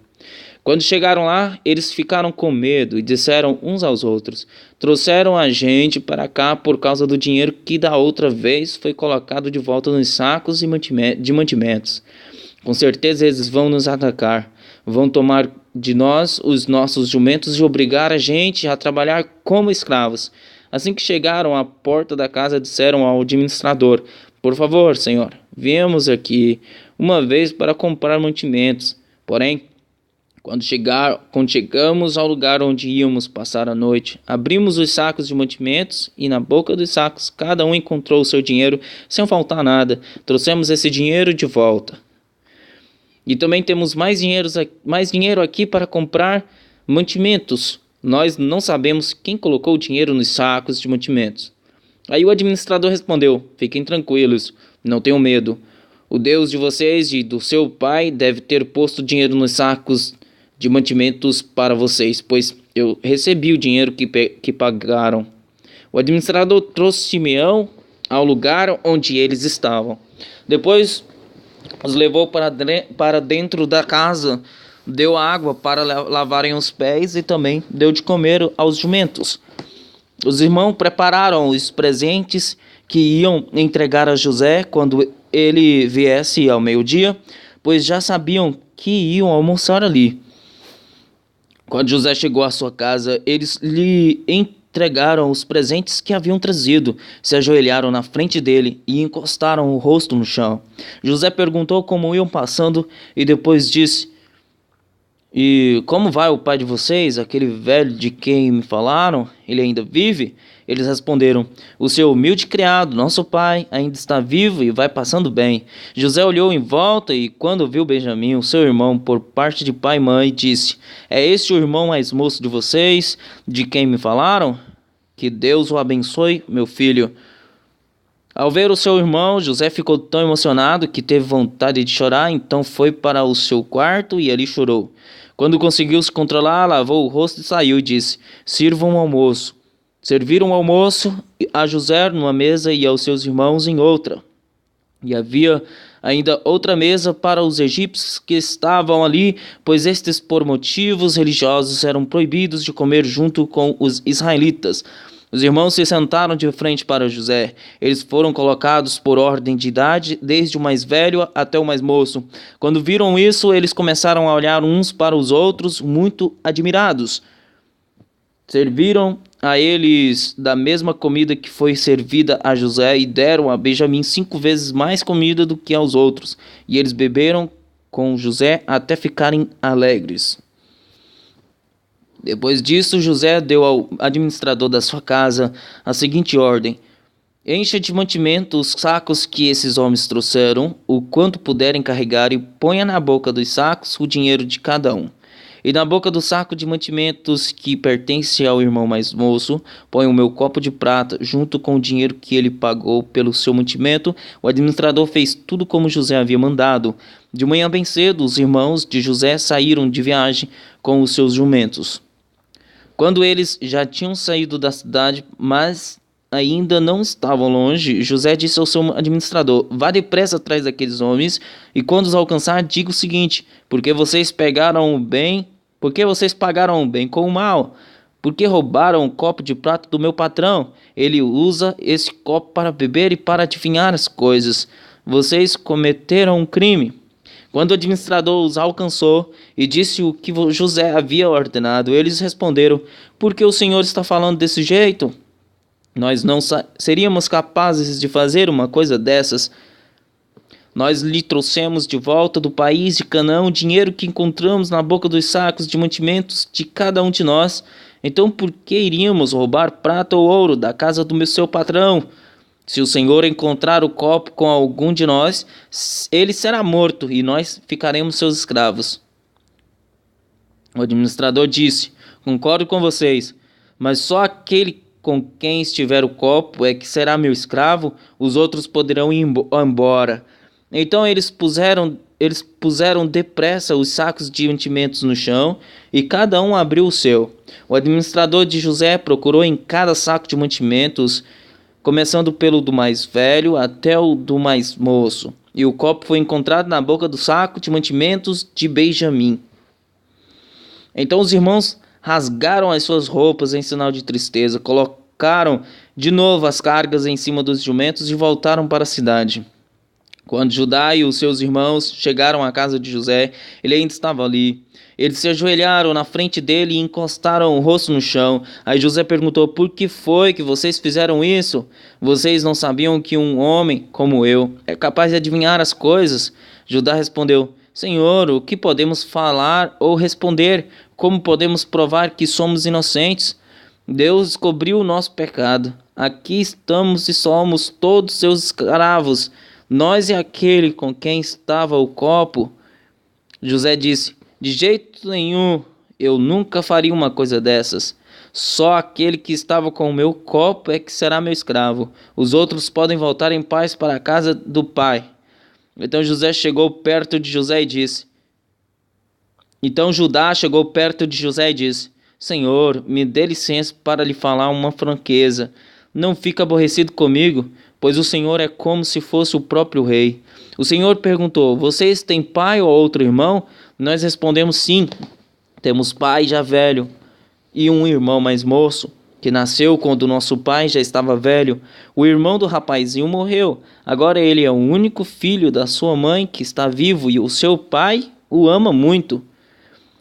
Quando chegaram lá, eles ficaram com medo e disseram uns aos outros: trouxeram a gente para cá por causa do dinheiro que da outra vez foi colocado de volta nos sacos de mantimentos. Com certeza eles vão nos atacar, vão tomar de nós os nossos jumentos e obrigar a gente a trabalhar como escravos. Assim que chegaram à porta da casa, disseram ao administrador: por favor, senhor, viemos aqui uma vez para comprar mantimentos. Porém, quando chegamos ao lugar onde íamos passar a noite, abrimos os sacos de mantimentos e na boca dos sacos cada um encontrou o seu dinheiro sem faltar nada. Trouxemos esse dinheiro de volta. E também temos mais dinheiro aqui para comprar mantimentos. Nós não sabemos quem colocou o dinheiro nos sacos de mantimentos. Aí o administrador respondeu: fiquem tranquilos, não tenham medo. O Deus de vocês e do seu pai deve ter posto dinheiro nos sacos de mantimentos para vocês, pois eu recebi o dinheiro que pagaram. O administrador trouxe Simeão ao lugar onde eles estavam. Depois os levou para dentro da casa, deu água para lavarem os pés e também deu de comer aos jumentos. Os irmãos prepararam os presentes que iam entregar a José quando ele viesse ao meio-dia, pois já sabiam que iam almoçar ali. Quando José chegou à sua casa, eles lhe entregaram os presentes que haviam trazido, se ajoelharam na frente dele e encostaram o rosto no chão. José perguntou como iam passando e depois disse: e como vai o pai de vocês, aquele velho de quem me falaram? Ele ainda vive? Eles responderam: o seu humilde criado, nosso pai, ainda está vivo e vai passando bem. José olhou em volta e, quando viu Benjamim, o seu irmão, por parte de pai e mãe, disse: é este o irmão mais moço de vocês, de quem me falaram? Que Deus o abençoe, meu filho. Ao ver o seu irmão, José ficou tão emocionado que teve vontade de chorar, então foi para o seu quarto e ali chorou. Quando conseguiu se controlar, lavou o rosto e saiu e disse: sirvam um almoço. Serviram o almoço a José numa mesa e aos seus irmãos em outra. E havia ainda outra mesa para os egípcios que estavam ali, pois estes, por motivos religiosos, eram proibidos de comer junto com os israelitas. Os irmãos se sentaram de frente para José. Eles foram colocados por ordem de idade, desde o mais velho até o mais moço. Quando viram isso, eles começaram a olhar uns para os outros, muito admirados. Serviram a eles da mesma comida que foi servida a José e deram a Benjamim 5 vezes mais comida do que aos outros. E eles beberam com José até ficarem alegres. Depois disso, José deu ao administrador da sua casa a seguinte ordem: encha de mantimento os sacos que esses homens trouxeram, o quanto puderem carregar, e ponha na boca dos sacos o dinheiro de cada um. E na boca do saco de mantimentos que pertence ao irmão mais moço, põe o meu copo de prata, junto com o dinheiro que ele pagou pelo seu mantimento. O administrador fez tudo como José havia mandado. De manhã bem cedo, os irmãos de José saíram de viagem com os seus jumentos. Quando eles já tinham saído da cidade, mas ainda não estavam longe, José disse ao seu administrador: vá depressa atrás daqueles homens, e quando os alcançar, diga o seguinte: Por que vocês pagaram o bem com o mal? Porque roubaram o copo de prata do meu patrão. Ele usa esse copo para beber e para adivinhar as coisas. Vocês cometeram um crime. Quando o administrador os alcançou e disse o que José havia ordenado, eles responderam: por que o senhor está falando desse jeito? Nós não seríamos capazes de fazer uma coisa dessas. Nós lhe trouxemos de volta do país de Canaã o dinheiro que encontramos na boca dos sacos de mantimentos de cada um de nós. Então por que iríamos roubar prata ou ouro da casa do seu patrão? Se o Senhor encontrar o copo com algum de nós, ele será morto e nós ficaremos seus escravos. O administrador disse: concordo com vocês, mas só aquele com quem estiver o copo é que será meu escravo, os outros poderão ir embora. Então eles puseram depressa os sacos de mantimentos no chão e cada um abriu o seu. O administrador de José procurou em cada saco de mantimentos, começando pelo do mais velho até o do mais moço. E o copo foi encontrado na boca do saco de mantimentos de Benjamim. Então os irmãos rasgaram as suas roupas em sinal de tristeza, colocaram de novo as cargas em cima dos jumentos e voltaram para a cidade. Quando Judá e os seus irmãos chegaram à casa de José, ele ainda estava ali. Eles se ajoelharam na frente dele e encostaram o rosto no chão. Aí José perguntou: por que foi que vocês fizeram isso? Vocês não sabiam que um homem como eu é capaz de adivinhar as coisas? Judá respondeu: Senhor, o que podemos falar ou responder? Como podemos provar que somos inocentes? Deus descobriu o nosso pecado. Aqui estamos e somos todos seus escravos, nós e aquele com quem estava o copo. José disse: de jeito nenhum, eu nunca faria uma coisa dessas. Só aquele que estava com o meu copo é que será meu escravo. Os outros podem voltar em paz para a casa do pai. Então Judá chegou perto de José e disse: Senhor, me dê licença para lhe falar uma franqueza. Não fique aborrecido comigo, pois o Senhor é como se fosse o próprio rei. O Senhor perguntou: vocês têm pai ou outro irmão? Nós respondemos: sim, temos pai já velho e um irmão mais moço, que nasceu quando nosso pai já estava velho. O irmão do rapazinho morreu. Agora ele é o único filho da sua mãe que está vivo e o seu pai o ama muito.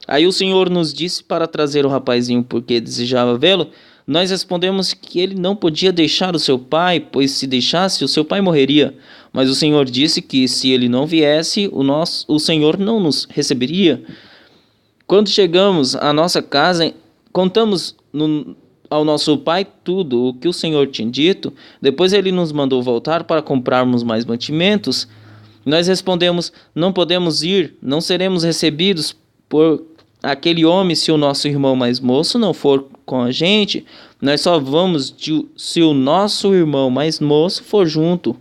Aí o Senhor nos disse para trazer o rapazinho porque desejava vê-lo. Nós respondemos que ele não podia deixar o seu pai, pois se deixasse, o seu pai morreria. Mas o Senhor disse que se ele não viesse, o Senhor não nos receberia. Quando chegamos à nossa casa, contamos ao nosso pai tudo o que o Senhor tinha dito. Depois ele nos mandou voltar para comprarmos mais mantimentos. Nós respondemos: não podemos ir, não seremos recebidos por aquele homem se o nosso irmão mais moço não for com a gente. Nós só vamos se o nosso irmão mais moço for junto.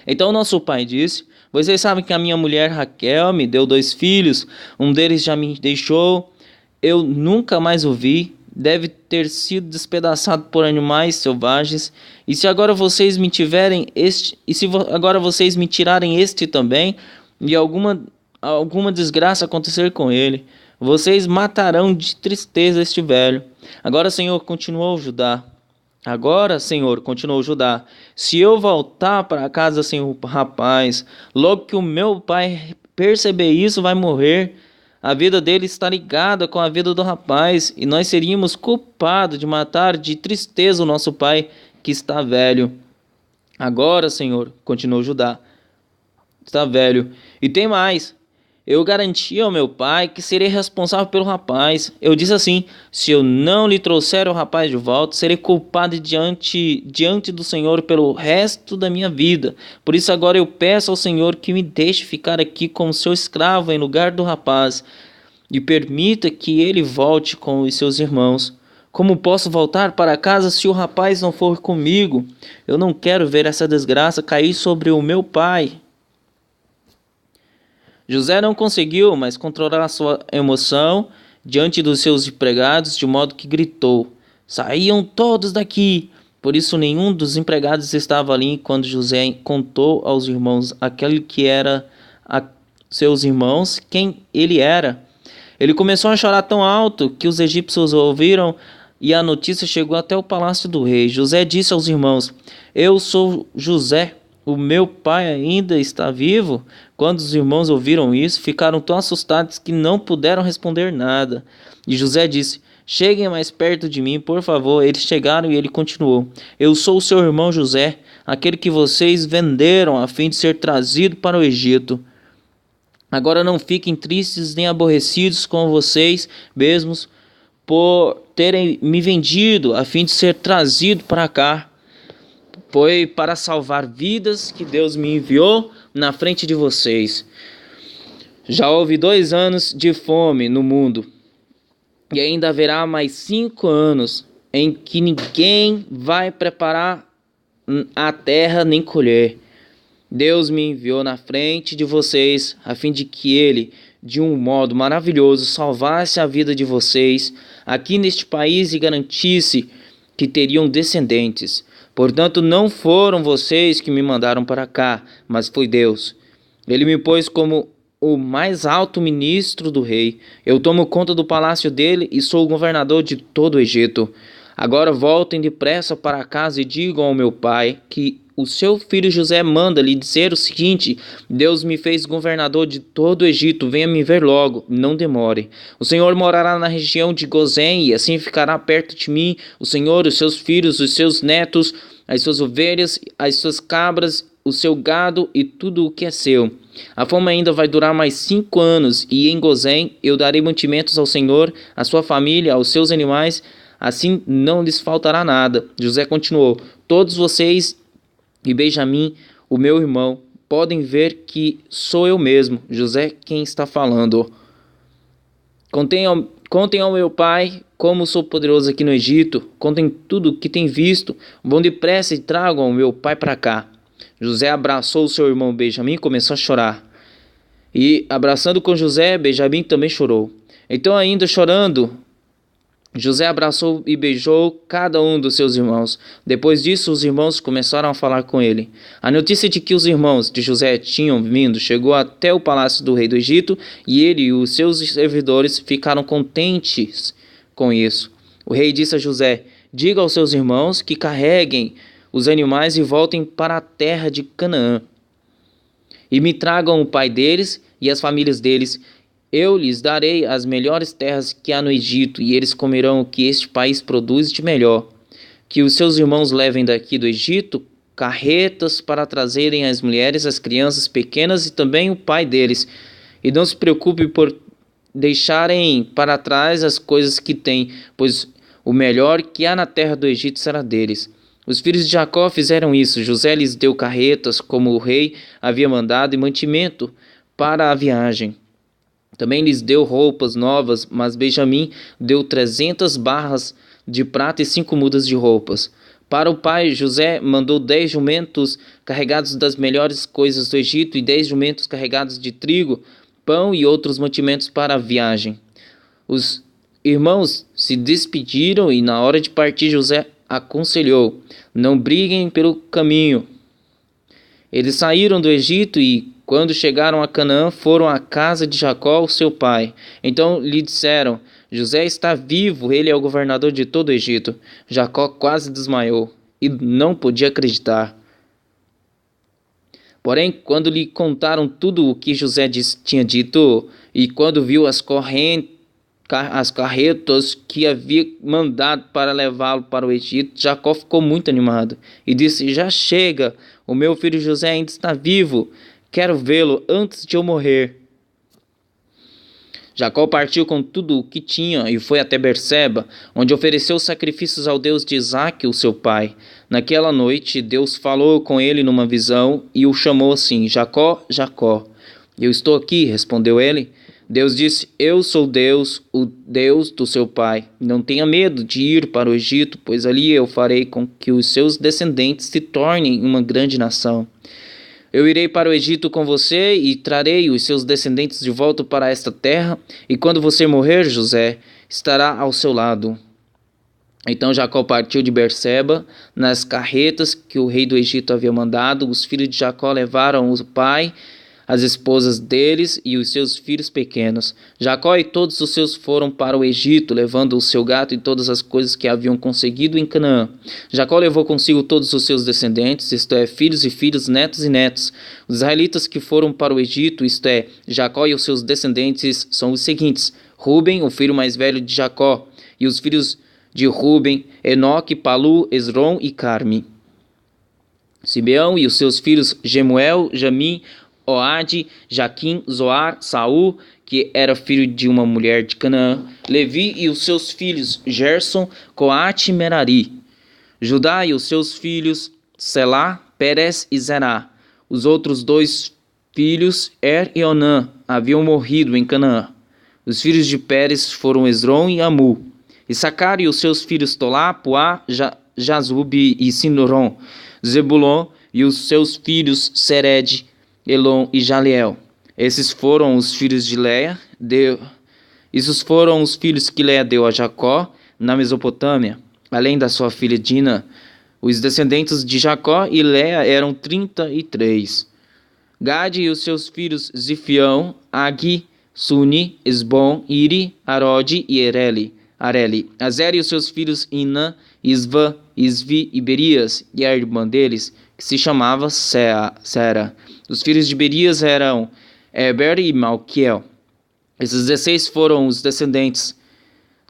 Então nosso pai disse: vocês sabem que a minha mulher Raquel me deu 2 filhos, um deles já me deixou, eu nunca mais o vi, deve ter sido despedaçado por animais selvagens. E se agora vocês me tirarem este também, e alguma desgraça acontecer com ele, vocês matarão de tristeza este velho. Agora, Senhor, continuou Judá, se eu voltar para casa sem o rapaz, logo que o meu pai perceber isso, vai morrer. A vida dele está ligada com a vida do rapaz, e nós seríamos culpados de matar de tristeza o nosso pai que está velho. Agora, Senhor, continuou Judá, está velho. E tem mais: eu garanti ao meu pai que serei responsável pelo rapaz. Eu disse assim: se eu não lhe trouxer o rapaz de volta, serei culpado diante do Senhor pelo resto da minha vida. Por isso agora eu peço ao Senhor que me deixe ficar aqui como seu escravo em lugar do rapaz, e permita que ele volte com os seus irmãos. Como posso voltar para casa se o rapaz não for comigo? Eu não quero ver essa desgraça cair sobre o meu pai. José não conseguiu mais controlar sua emoção diante dos seus empregados, de modo que gritou: saiam todos daqui! Por isso nenhum dos empregados estava ali quando José contou aos irmãos aquele que era a seus irmãos quem ele era. Ele começou a chorar tão alto que os egípcios o ouviram e a notícia chegou até o palácio do rei. José disse aos irmãos: Eu sou José, o meu pai ainda está vivo? Quando os irmãos ouviram isso, ficaram tão assustados que não puderam responder nada. E José disse: Cheguem mais perto de mim, por favor. Eles chegaram e ele continuou: Eu sou o seu irmão José, aquele que vocês venderam a fim de ser trazido para o Egito. Agora não fiquem tristes nem aborrecidos com vocês mesmos por terem me vendido a fim de ser trazido para cá. Foi para salvar vidas que Deus me enviou na frente de vocês. Já houve 2 anos de fome no mundo, e ainda haverá mais 5 anos em que ninguém vai preparar a terra nem colher. Deus me enviou na frente de vocês a fim de que Ele, de um modo maravilhoso, salvasse a vida de vocês aqui neste país e garantisse que teriam descendentes. Portanto, não foram vocês que me mandaram para cá, mas foi Deus. Ele me pôs como o mais alto ministro do rei. Eu tomo conta do palácio dele e sou o governador de todo o Egito. Agora voltem depressa para casa e digam ao meu pai que o seu filho José manda lhe dizer o seguinte: Deus me fez governador de todo o Egito, venha me ver logo, não demore. O Senhor morará na região de Gozém e assim ficará perto de mim, o Senhor, os seus filhos, os seus netos, as suas ovelhas, as suas cabras, o seu gado e tudo o que é seu. A fome ainda vai durar mais 5 anos e em Gozém eu darei mantimentos ao Senhor, à sua família, aos seus animais, assim não lhes faltará nada. José continuou: Todos vocês e Benjamim, o meu irmão, podem ver que sou eu mesmo, José, quem está falando. Contem ao meu pai como sou poderoso aqui no Egito. Contem tudo o que tem visto. Vão depressa e tragam o meu pai para cá. José abraçou seu irmão Benjamim e começou a chorar. E, abraçando com José, Benjamim também chorou. Então, ainda chorando, José abraçou e beijou cada um dos seus irmãos. Depois disso, os irmãos começaram a falar com ele. A notícia de que os irmãos de José tinham vindo chegou até o palácio do rei do Egito, e ele e os seus servidores ficaram contentes com isso. O rei disse a José: Diga aos seus irmãos que carreguem os animais e voltem para a terra de Canaã, e me tragam o pai deles e as famílias deles. Eu lhes darei as melhores terras que há no Egito, e eles comerão o que este país produz de melhor. Que os seus irmãos levem daqui do Egito carretas para trazerem as mulheres, as crianças pequenas e também o pai deles. E não se preocupe por deixarem para trás as coisas que têm, pois o melhor que há na terra do Egito será deles. Os filhos de Jacó fizeram isso. José lhes deu carretas, como o rei havia mandado, e mantimento para a viagem. Também lhes deu roupas novas, mas Benjamim deu 300 barras de prata e 5 mudas de roupas. Para o pai, José mandou 10 jumentos carregados das melhores coisas do Egito e 10 jumentos carregados de trigo, pão e outros mantimentos para a viagem. Os irmãos se despediram e na hora de partir José aconselhou: Não briguem pelo caminho. Eles saíram do Egito e, quando chegaram a Canaã, foram à casa de Jacó, seu pai. Então lhe disseram: José está vivo, ele é o governador de todo o Egito. Jacó quase desmaiou e não podia acreditar. Porém, quando lhe contaram tudo o que José tinha dito, e quando viu as carretas que havia mandado para levá-lo para o Egito, Jacó ficou muito animado e disse: Já chega, o meu filho José ainda está vivo. Quero vê-lo antes de eu morrer. Jacó partiu com tudo o que tinha e foi até Berseba, onde ofereceu sacrifícios ao Deus de Isaque, o seu pai. Naquela noite, Deus falou com ele numa visão e o chamou assim: Jacó, Jacó. Eu estou aqui, respondeu ele. Deus disse: Eu sou Deus, o Deus do seu pai. Não tenha medo de ir para o Egito, pois ali eu farei com que os seus descendentes se tornem uma grande nação. Eu irei para o Egito com você e trarei os seus descendentes de volta para esta terra, e quando você morrer, José estará ao seu lado. Então Jacó partiu de Berseba nas carretas que o rei do Egito havia mandado. Os filhos de Jacó levaram o pai as esposas deles e os seus filhos pequenos. Jacó e todos os seus foram para o Egito, levando o seu gado e todas as coisas que haviam conseguido em Canaã. Jacó levou consigo todos os seus descendentes, isto é, filhos e filhos, netos e netos. Os israelitas que foram para o Egito, isto é, Jacó e os seus descendentes, são os seguintes: Ruben, o filho mais velho de Jacó, e os filhos de Ruben, Enoque, Palu, Esrom e Carmi. Simeão e os seus filhos Gemuel, Jamim, Oade, Jaquim, Zoar, Saul, que era filho de uma mulher de Canaã, Levi e os seus filhos Gerson, Coate e Merari, Judá e os seus filhos Selá, Pérez e Zerá. Os outros dois filhos, Er e Onã, haviam morrido em Canaã. Os filhos de Pérez foram Esrom e Amu. Issacar e os seus filhos Tolá, Puá, Jazube e Sinorom. Zebulon e os seus filhos Sered, Elon e Jaleel. Esses foram os filhos de Leia. Esses foram os filhos que Leia deu a Jacó na Mesopotâmia, além da sua filha Dina. Os descendentes de Jacó e Leia eram 33. Gade e os seus filhos Zifião, Agi, Suni, Esbom, Iri, Arode e Areli. Azer e os seus filhos Inã, Isvã, Isvi e Berias, e a irmã deles, que se chamava Sera. Os filhos de Berias eram Eber e Malquiel. Esses 16 foram os descendentes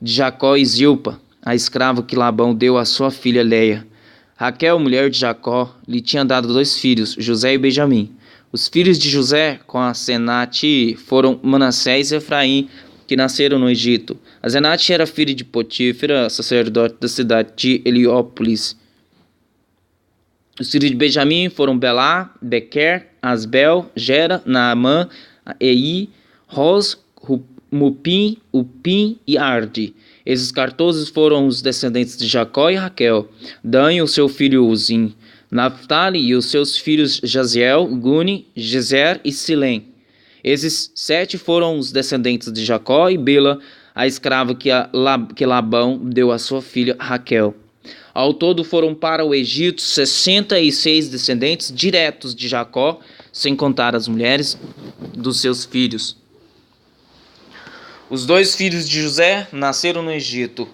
de Jacó e Zilpa, a escrava que Labão deu à sua filha Leia. Raquel, mulher de Jacó, lhe tinha dado 2 filhos, José e Benjamim. Os filhos de José com a Senate foram Manassés e Efraim, que nasceram no Egito. A Zenate era filha de Potífera, sacerdote da cidade de Heliópolis. Os filhos de Benjamim foram Belá, Bequer, Asbel, Gera, Naamã, Ei, Ros, Mupim, Upim e Arde. Esses 14 foram os descendentes de Jacó e Raquel. Dan e o seu filho Uzim. Naphtali e os seus filhos Jaziel, Guni, Gezer e Silém. Esses 7 foram os descendentes de Jacó e Bila, a escrava que Labão deu à sua filha Raquel. Ao todo foram para o Egito 66 descendentes diretos de Jacó, sem contar as mulheres dos seus filhos. Os 2 filhos de José nasceram no Egito.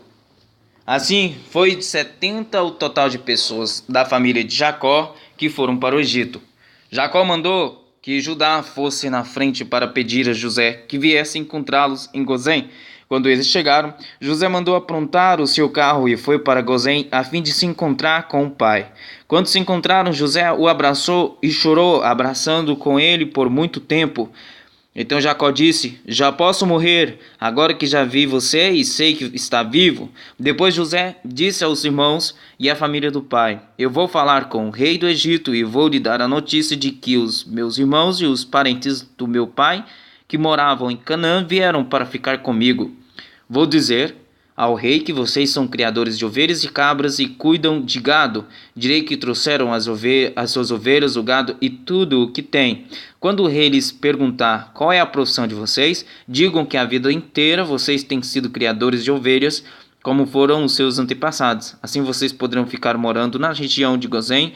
Assim, foi de 70 o total de pessoas da família de Jacó que foram para o Egito. Jacó mandou que Judá fosse na frente para pedir a José que viesse encontrá-los em Gozém. Quando eles chegaram, José mandou aprontar o seu carro e foi para Gozém a fim de se encontrar com o pai. Quando se encontraram, José o abraçou e chorou, abraçando com ele por muito tempo. Então Jacó disse: já posso morrer, agora que já vi você e sei que está vivo. Depois José disse aos irmãos e à família do pai: eu vou falar com o rei do Egito e vou lhe dar a notícia de que os meus irmãos e os parentes do meu pai, que moravam em Canaã, vieram para ficar comigo. Vou dizer ao rei que vocês são criadores de ovelhas e cabras e cuidam de gado. Direi que trouxeram as suas ovelhas, o gado e tudo o que tem. Quando o rei lhes perguntar qual é a profissão de vocês, digam que a vida inteira vocês têm sido criadores de ovelhas, como foram os seus antepassados. Assim vocês poderão ficar morando na região de Gozém,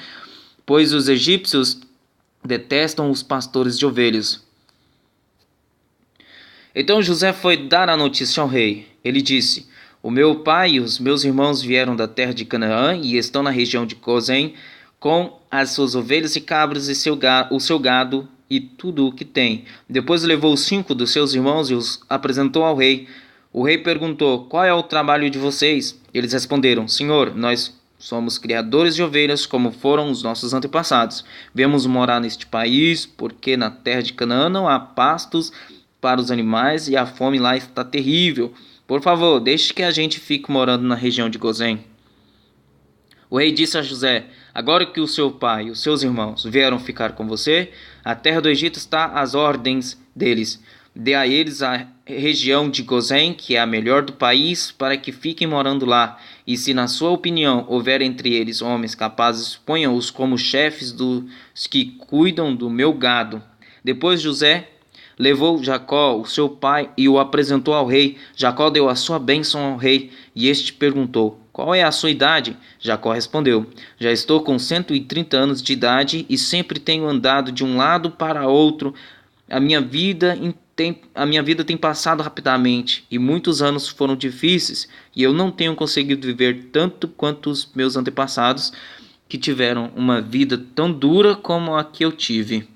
pois os egípcios detestam os pastores de ovelhas. Então José foi dar a notícia ao rei. Ele disse: o meu pai e os meus irmãos vieram da terra de Canaã e estão na região de Gozém com as suas ovelhas e cabras e o seu gado e tudo o que tem. Depois levou 5 dos seus irmãos e os apresentou ao rei. O rei perguntou: qual é o trabalho de vocês? Eles responderam: Senhor, nós somos criadores de ovelhas como foram os nossos antepassados. Viemos morar neste país porque na terra de Canaã não há pastos para os animais e a fome lá está terrível. Por favor, deixe que a gente fique morando na região de Gozém. O rei disse a José: agora que o seu pai e os seus irmãos vieram ficar com você, a terra do Egito está às ordens deles. Dê a eles a região de Gozém, que é a melhor do país, para que fiquem morando lá. E se na sua opinião houver entre eles homens capazes, ponham-os como chefes dos que cuidam do meu gado. Depois José levou Jacó, o seu pai, e o apresentou ao rei. Jacó deu a sua bênção ao rei, e este perguntou: qual é a sua idade? Jacó respondeu: já estou com 130 anos de idade e sempre tenho andado de um lado para outro A minha vida tem passado rapidamente e muitos anos foram difíceis e eu não tenho conseguido viver tanto quanto os meus antepassados que tiveram uma vida tão dura como a que eu tive.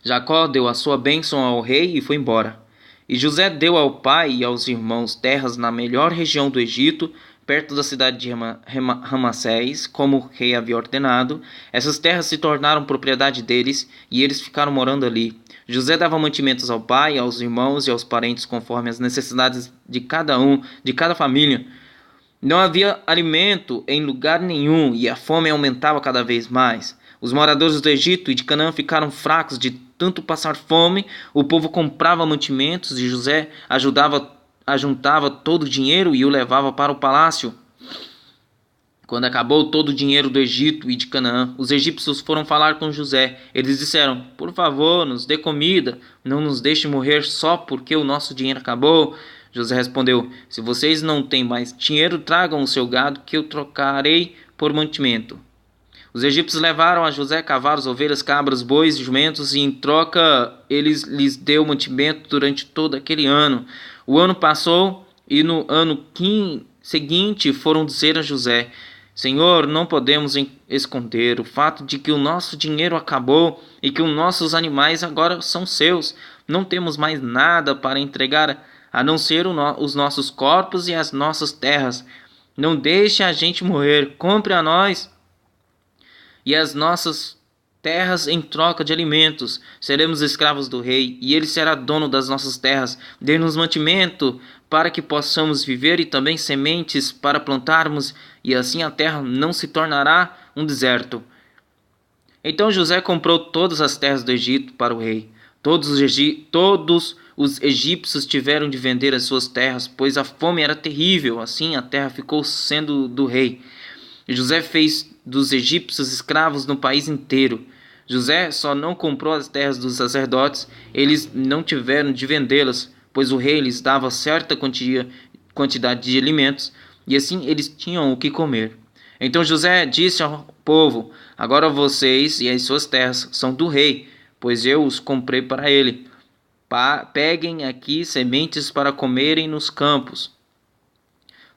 Jacó deu a sua bênção ao rei e foi embora. E José deu ao pai e aos irmãos terras na melhor região do Egito, perto da cidade de Ramassés, como o rei havia ordenado. Essas terras se tornaram propriedade deles e eles ficaram morando ali. José dava mantimentos ao pai, aos irmãos e aos parentes conforme as necessidades de cada família. Não havia alimento em lugar nenhum e a fome aumentava cada vez mais. Os moradores do Egito e de Canaã ficaram fracos de tanto passar fome. O povo comprava mantimentos e José ajuntava todo o dinheiro e o levava para o palácio. Quando acabou todo o dinheiro do Egito e de Canaã, os egípcios foram falar com José. Eles disseram: por favor, nos dê comida, não nos deixe morrer só porque o nosso dinheiro acabou. José respondeu: se vocês não têm mais dinheiro, tragam o seu gado que eu trocarei por mantimento. Os egípcios levaram a José cavalos, ovelhas, cabras, bois e jumentos, e em troca eles lhes deu mantimento durante todo aquele ano. O ano passou e no ano seguinte foram dizer a José: Senhor, não podemos esconder o fato de que o nosso dinheiro acabou e que os nossos animais agora são seus. Não temos mais nada para entregar a não ser os nossos corpos e as nossas terras. Não deixe a gente morrer, compre a nós e as nossas terras em troca de alimentos. Seremos escravos do rei, e ele será dono das nossas terras. Dê-nos mantimento para que possamos viver e também sementes para plantarmos, e assim a terra não se tornará um deserto. Então José comprou todas as terras do Egito para o rei. Todos os egípcios tiveram de vender as suas terras, pois a fome era terrível. Assim a terra ficou sendo do rei. José fez dos egípcios escravos no país inteiro. José só não comprou as terras dos sacerdotes, eles não tiveram de vendê-las, pois o rei lhes dava certa quantidade de alimentos, e assim eles tinham o que comer. Então José disse ao povo: agora vocês e as suas terras são do rei, pois eu os comprei para ele. Peguem aqui sementes para comerem nos campos.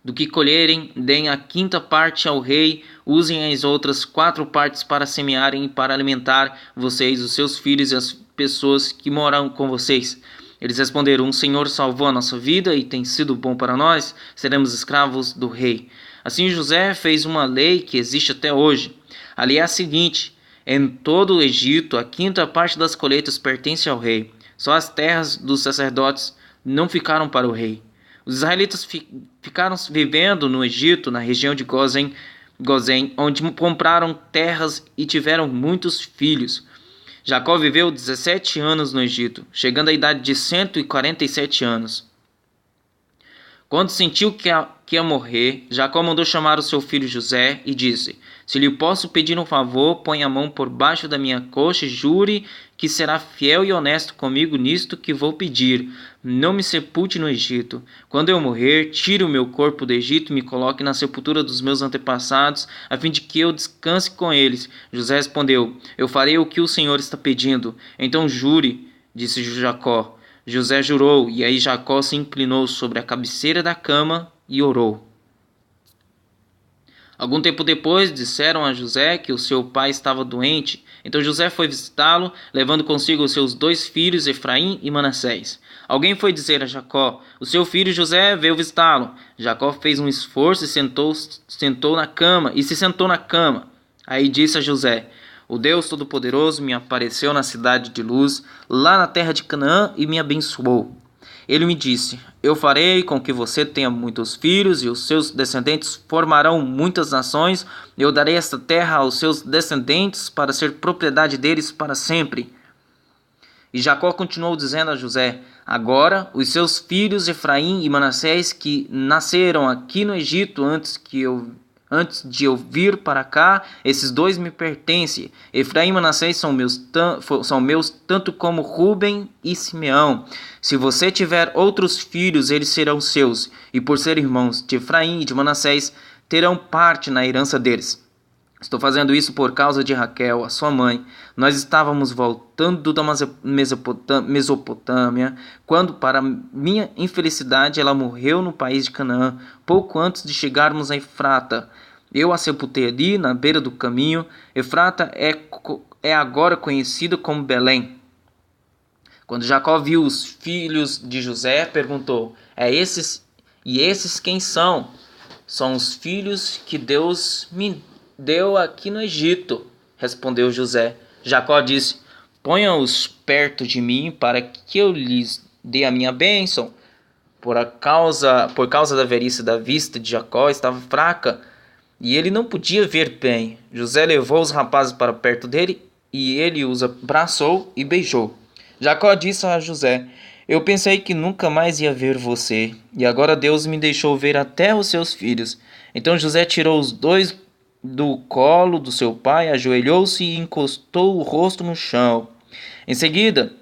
Do que colherem, deem a quinta parte ao rei, usem as outras 4 partes para semearem e para alimentar vocês, os seus filhos e as pessoas que moram com vocês. Eles responderam: o Senhor salvou a nossa vida e tem sido bom para nós, seremos escravos do rei. Assim José fez uma lei que existe até hoje. A lei é a seguinte: em todo o Egito, a quinta parte das colheitas pertence ao rei. Só as terras dos sacerdotes não ficaram para o rei. Os israelitas ficaram vivendo no Egito, na região de Gozém, onde compraram terras e tiveram muitos filhos. Jacó viveu 17 anos no Egito, chegando à idade de 147 anos. Quando sentiu que ia morrer, Jacó mandou chamar o seu filho José e disse: se lhe posso pedir um favor, põe a mão por baixo da minha coxa e jure que será fiel e honesto comigo nisto que vou pedir. Não me sepulte no Egito. Quando eu morrer, tire o meu corpo do Egito e me coloque na sepultura dos meus antepassados, a fim de que eu descanse com eles. José respondeu: eu farei o que o Senhor está pedindo. Então jure, disse Jacó. José jurou, e aí Jacó se inclinou sobre a cabeceira da cama e orou. Algum tempo depois, disseram a José que o seu pai estava doente. Então José foi visitá-lo, levando consigo os seus 2 filhos, Efraim e Manassés. Alguém foi dizer a Jacó: o seu filho José veio visitá-lo. Jacó fez um esforço e se sentou na cama. Aí disse a José: o Deus Todo-Poderoso me apareceu na cidade de Luz, lá na terra de Canaã, e me abençoou. Ele me disse: eu farei com que você tenha muitos filhos, e os seus descendentes formarão muitas nações. Eu darei esta terra aos seus descendentes para ser propriedade deles para sempre. E Jacó continuou dizendo a José: agora os seus filhos Efraim e Manassés, que nasceram aqui no Egito antes de eu vir para cá, esses 2 me pertencem. Efraim e Manassés são meus tanto como Ruben e Simeão. Se você tiver outros filhos, eles serão seus, e por ser irmãos de Efraim e de Manassés, terão parte na herança deles. Estou fazendo isso por causa de Raquel, a sua mãe. Nós estávamos voltando da Mesopotâmia, quando, para minha infelicidade, ela morreu no país de Canaã, pouco antes de chegarmos a Efrata. Eu a sepultei ali, na beira do caminho. Efrata é agora conhecida como Belém. Quando Jacó viu os filhos de José, perguntou: esses quem são? São os filhos que Deus me deu aqui no Egito, respondeu José. Jacó disse: ponham-os perto de mim para que eu lhes dê a minha bênção. Por causa da velhice da vista de Jacó estava fraca e ele não podia ver bem. José levou os rapazes para perto dele e ele os abraçou e beijou. Jacó disse a José: eu pensei que nunca mais ia ver você, e agora Deus me deixou ver até os seus filhos. Então José tirou os dois do colo do seu pai, ajoelhou-se e encostou o rosto no chão. Em seguida,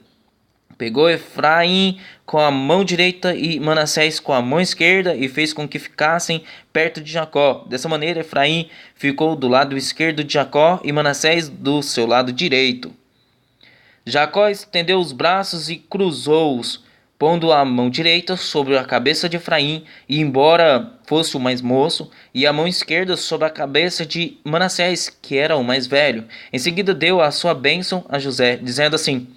pegou Efraim com a mão direita e Manassés com a mão esquerda e fez com que ficassem perto de Jacó. Dessa maneira, Efraim ficou do lado esquerdo de Jacó e Manassés do seu lado direito. Jacó estendeu os braços e cruzou-os, pondo a mão direita sobre a cabeça de Efraim, e embora fosse o mais moço, e a mão esquerda sobre a cabeça de Manassés, que era o mais velho. Em seguida deu a sua bênção a José, dizendo assim: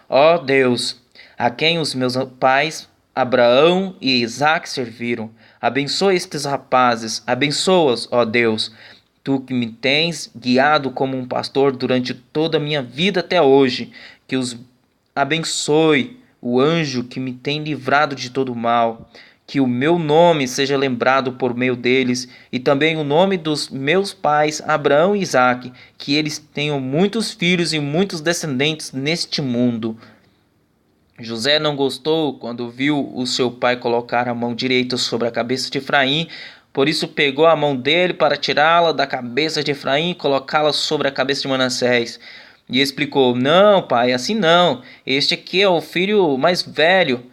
ó Deus, a quem os meus pais Abraão e Isaque serviram, abençoa estes rapazes, abençoa-os, ó Deus, tu que me tens guiado como um pastor durante toda a minha vida até hoje, que os abençoe o anjo que me tem livrado de todo mal, que o meu nome seja lembrado por meio deles, e também o nome dos meus pais Abraão e Isaque, que eles tenham muitos filhos e muitos descendentes neste mundo. José não gostou quando viu o seu pai colocar a mão direita sobre a cabeça de Efraim, por isso pegou a mão dele para tirá-la da cabeça de Efraim e colocá-la sobre a cabeça de Manassés. E explicou: não, pai, assim não. Este aqui é o filho mais velho.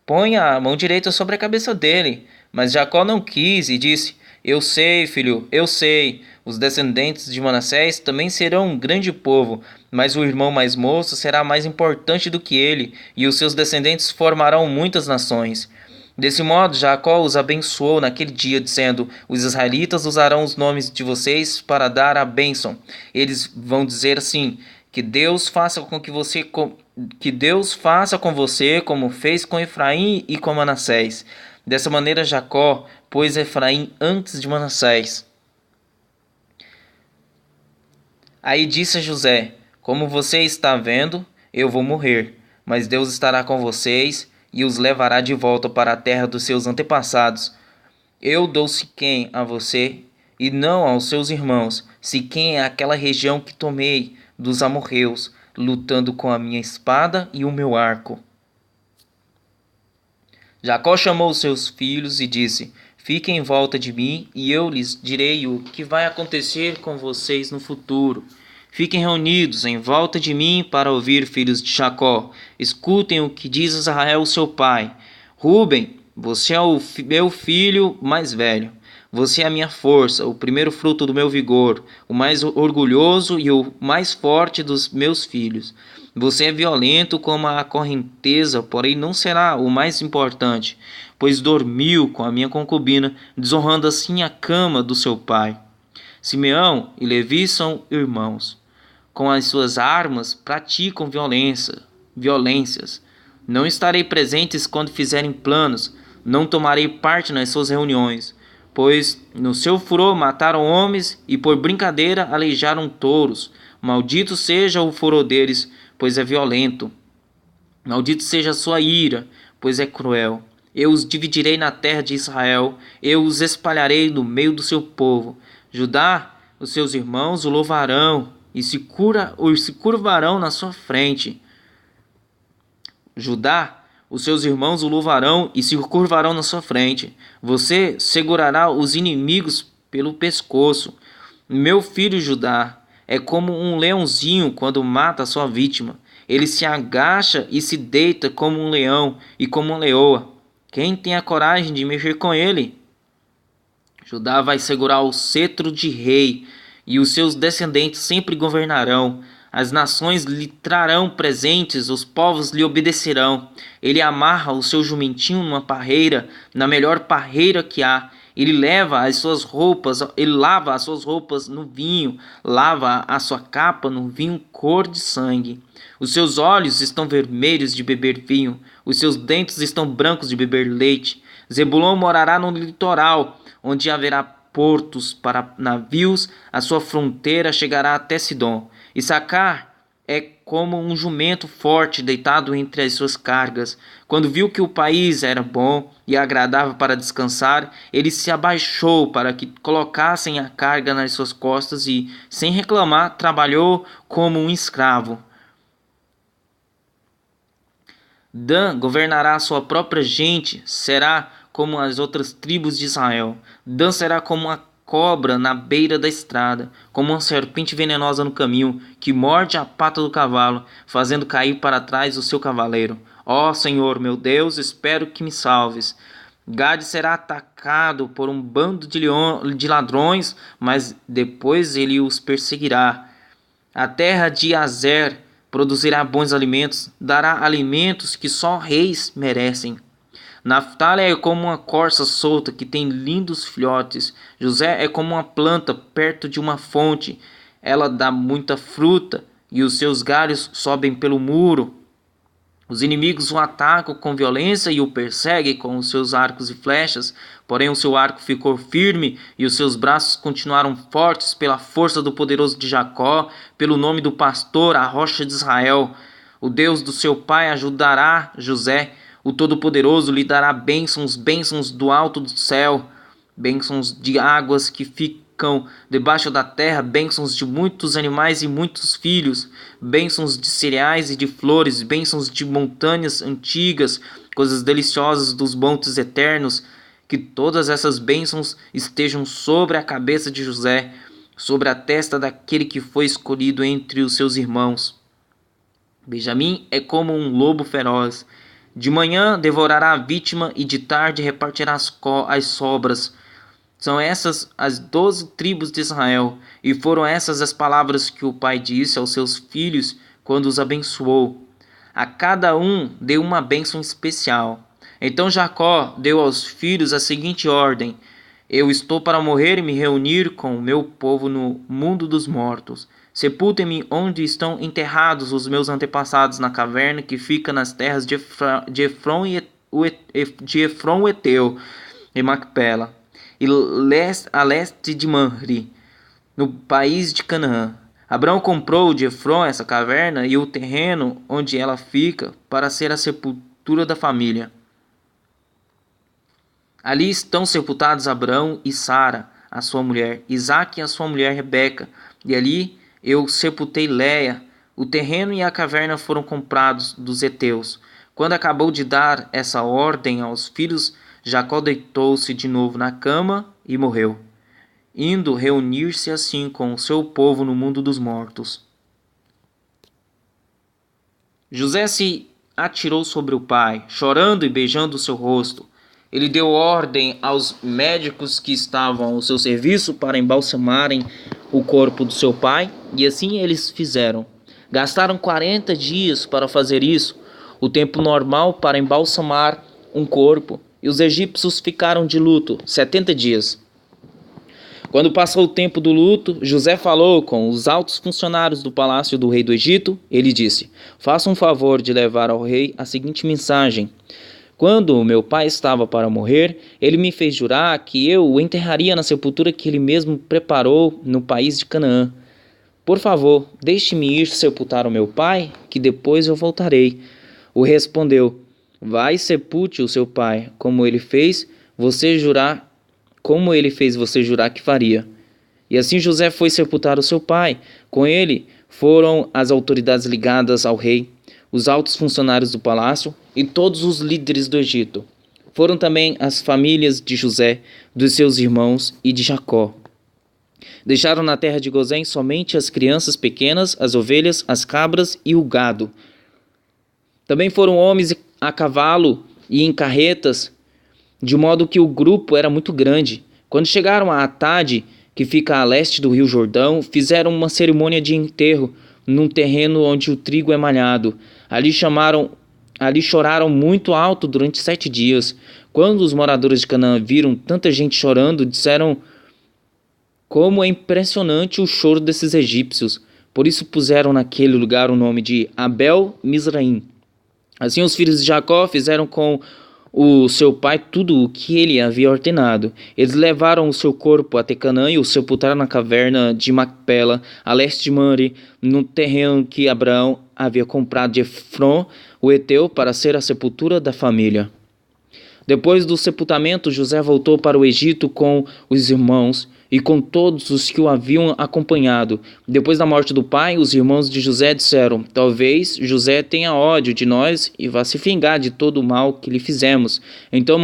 Põe a mão direita sobre a cabeça dele. Mas Jacó não quis e disse: eu sei, filho, eu sei. Os descendentes de Manassés também serão um grande povo, mas o irmão mais moço será mais importante do que ele, e os seus descendentes formarão muitas nações. Desse modo, Jacó os abençoou naquele dia, dizendo: os israelitas usarão os nomes de vocês para dar a bênção. Eles vão dizer assim: que Deus faça com você como fez com Efraim e com Manassés. Dessa maneira, Jacó pôs Efraim antes de Manassés. Aí disse a José: como você está vendo, eu vou morrer, mas Deus estará com vocês e os levará de volta para a terra dos seus antepassados. Eu dou Siquém a você e não aos seus irmãos. Siquém é aquela região que tomei dos amorreus, lutando com a minha espada e o meu arco. Jacó chamou seus filhos e disse: fiquem em volta de mim e eu lhes direi o que vai acontecer com vocês no futuro. Fiquem reunidos em volta de mim para ouvir, filhos de Jacó. Escutem o que diz Israel, seu pai. Ruben, você é o meu filho mais velho. Você é a minha força, o primeiro fruto do meu vigor, o mais orgulhoso e o mais forte dos meus filhos. Você é violento como a correnteza, porém não será o mais importante, pois dormiu com a minha concubina, desonrando assim a cama do seu pai. Simeão e Levi são irmãos. Com as suas armas praticam violências. Não estarei presentes quando fizerem planos, não tomarei parte nas suas reuniões, pois no seu furor mataram homens e por brincadeira aleijaram touros. Maldito seja o furor deles, pois é violento. Maldito seja a sua ira, pois é cruel. Eu os dividirei na terra de Israel, eu os espalharei no meio do seu povo. Judá, os seus irmãos o louvarão e se curvarão na sua frente. Judá, os seus irmãos o louvarão e se curvarão na sua frente. Você segurará os inimigos pelo pescoço. Meu filho Judá é como um leãozinho quando mata a sua vítima. Ele se agacha e se deita como um leão e como uma leoa. Quem tem a coragem de mexer com ele? Judá vai segurar o cetro de rei e os seus descendentes sempre governarão. As nações lhe trarão presentes, os povos lhe obedecerão. Ele amarra o seu jumentinho numa parreira, na melhor parreira que há. Ele leva as suas roupas, ele lava as suas roupas no vinho, lava a sua capa no vinho cor de sangue. Os seus olhos estão vermelhos de beber vinho, os seus dentes estão brancos de beber leite. Zebulon morará no litoral, onde haverá portos para navios, a sua fronteira chegará até Sidom. Issacar é como um jumento forte deitado entre as suas cargas. Quando viu que o país era bom e agradável para descansar, ele se abaixou para que colocassem a carga nas suas costas e, sem reclamar, trabalhou como um escravo. Dan governará a sua própria gente, será como as outras tribos de Israel. Dan será como uma cobra na beira da estrada, como uma serpente venenosa no caminho, que morde a pata do cavalo, fazendo cair para trás o seu cavaleiro. Ó Senhor, meu Deus, espero que me salves. Gade será atacado por um bando de ladrões, mas depois ele os perseguirá. A terra de Azer produzirá bons alimentos, dará alimentos que só reis merecem. Naftali é como uma corça solta que tem lindos filhotes. José é como uma planta perto de uma fonte. Ela dá muita fruta e os seus galhos sobem pelo muro. Os inimigos o atacam com violência e o perseguem com os seus arcos e flechas. Porém o seu arco ficou firme e os seus braços continuaram fortes pela força do poderoso de Jacó, pelo nome do pastor, a rocha de Israel. O Deus do seu pai ajudará José. O Todo-Poderoso lhe dará bênçãos, bênçãos do alto do céu, bênçãos de águas que ficam debaixo da terra, bênçãos de muitos animais e muitos filhos, bênçãos de cereais e de flores, bênçãos de montanhas antigas, coisas deliciosas dos montes eternos. Que todas essas bênçãos estejam sobre a cabeça de José, sobre a testa daquele que foi escolhido entre os seus irmãos. Benjamim é como um lobo feroz. De manhã devorará a vítima e de tarde repartirá as sobras. São essas as 12 tribos de Israel, e foram essas as palavras que o pai disse aos seus filhos quando os abençoou. A cada um deu uma bênção especial. Então Jacó deu aos filhos a seguinte ordem: Eu estou para morrer e me reunir com o meu povo no mundo dos mortos. Sepultem-me onde estão enterrados os meus antepassados, na caverna que fica nas terras de Efron o Eteu, em Macpela, e a leste de Manri, no país de Canaã. Abraão comprou de Efron essa caverna e o terreno onde ela fica para ser a sepultura da família. Ali estão sepultados Abraão e Sara, a sua mulher, Isaque e a sua mulher Rebeca, e ali eu sepultei Léia. O terreno e a caverna foram comprados dos heteus. Quando acabou de dar essa ordem aos filhos, Jacó deitou-se de novo na cama e morreu, indo reunir-se assim com o seu povo no mundo dos mortos. José se atirou sobre o pai, chorando e beijando o seu rosto. Ele deu ordem aos médicos que estavam ao seu serviço para embalsamarem o corpo do seu pai, e assim eles fizeram. Gastaram 40 dias para fazer isso, o tempo normal para embalsamar um corpo, e os egípcios ficaram de luto 70 dias. Quando passou o tempo do luto, José falou com os altos funcionários do palácio do rei do Egito. Ele disse: Faça um favor de levar ao rei a seguinte mensagem: Quando meu pai estava para morrer, ele me fez jurar que eu o enterraria na sepultura que ele mesmo preparou no país de Canaã. Por favor, deixe-me ir sepultar o meu pai, que depois eu voltarei. O rei respondeu: Vai, sepulte o seu pai, como ele fez você jurar que faria. E assim José foi sepultar o seu pai. Com ele foram as autoridades ligadas ao rei, os altos funcionários do palácio e todos os líderes do Egito. Foram também as famílias de José, dos seus irmãos e de Jacó. Deixaram na terra de Gozém somente as crianças pequenas, as ovelhas, as cabras e o gado. Também foram homens a cavalo e em carretas, de modo que o grupo era muito grande. Quando chegaram a Atade, que fica a leste do rio Jordão, fizeram uma cerimônia de enterro num terreno onde o trigo é malhado. Ali choraram muito alto durante 7 dias. Quando os moradores de Canaã viram tanta gente chorando, disseram: como é impressionante o choro desses egípcios. Por isso puseram naquele lugar o nome de Abel Mizraim. Assim os filhos de Jacó fizeram com o seu pai tudo o que ele havia ordenado. Eles levaram o seu corpo até Canaã e o sepultaram na caverna de Macpela, a leste de Mamre, no terreno que Abraão havia comprado de Efron, o heteu, para ser a sepultura da família. Depois do sepultamento, José voltou para o Egito com os irmãos e com todos os que o haviam acompanhado. Depois da morte do pai, os irmãos de José disseram: talvez José tenha ódio de nós e vá se vingar de todo o mal que lhe fizemos. Então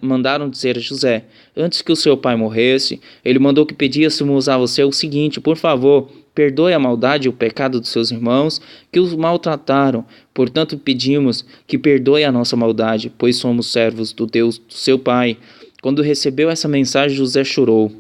mandaram dizer a José: antes que o seu pai morresse, ele mandou que pedíssemos a você o seguinte: por favor, perdoe a maldade e o pecado dos seus irmãos que os maltrataram. Portanto, pedimos que perdoe a nossa maldade, pois somos servos do Deus do seu pai. Quando recebeu essa mensagem, José chorou.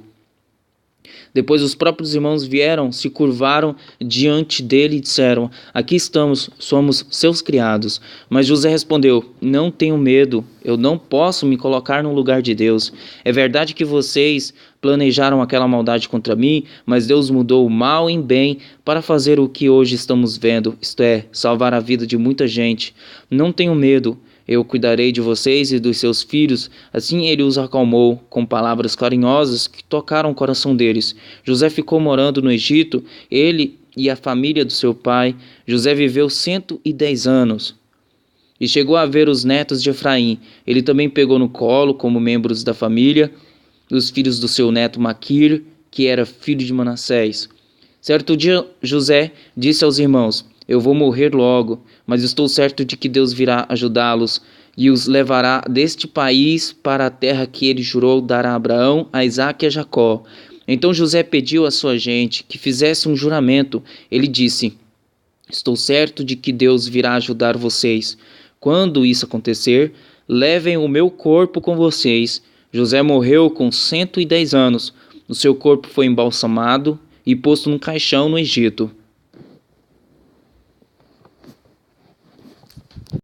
Depois os próprios irmãos vieram, se curvaram diante dele e disseram: aqui estamos, somos seus criados. Mas José respondeu: não tenho medo, eu não posso me colocar no lugar de Deus. É verdade que vocês planejaram aquela maldade contra mim, mas Deus mudou o mal em bem para fazer o que hoje estamos vendo, isto é, salvar a vida de muita gente. Não tenho medo. Eu cuidarei de vocês e dos seus filhos. Assim ele os acalmou com palavras carinhosas que tocaram o coração deles. José ficou morando no Egito, ele e a família do seu pai. José viveu 110 anos e chegou a ver os netos de Efraim. Ele também pegou no colo, como membros da família, os filhos do seu neto Maquir, que era filho de Manassés. Certo dia, José disse aos irmãos: eu vou morrer logo, mas estou certo de que Deus virá ajudá-los e os levará deste país para a terra que ele jurou dar a Abraão, a Isaque e a Jacó. Então José pediu à sua gente que fizesse um juramento. Ele disse: estou certo de que Deus virá ajudar vocês. Quando isso acontecer, levem o meu corpo com vocês. José morreu com 110 anos. O seu corpo foi embalsamado e posto num caixão no Egito.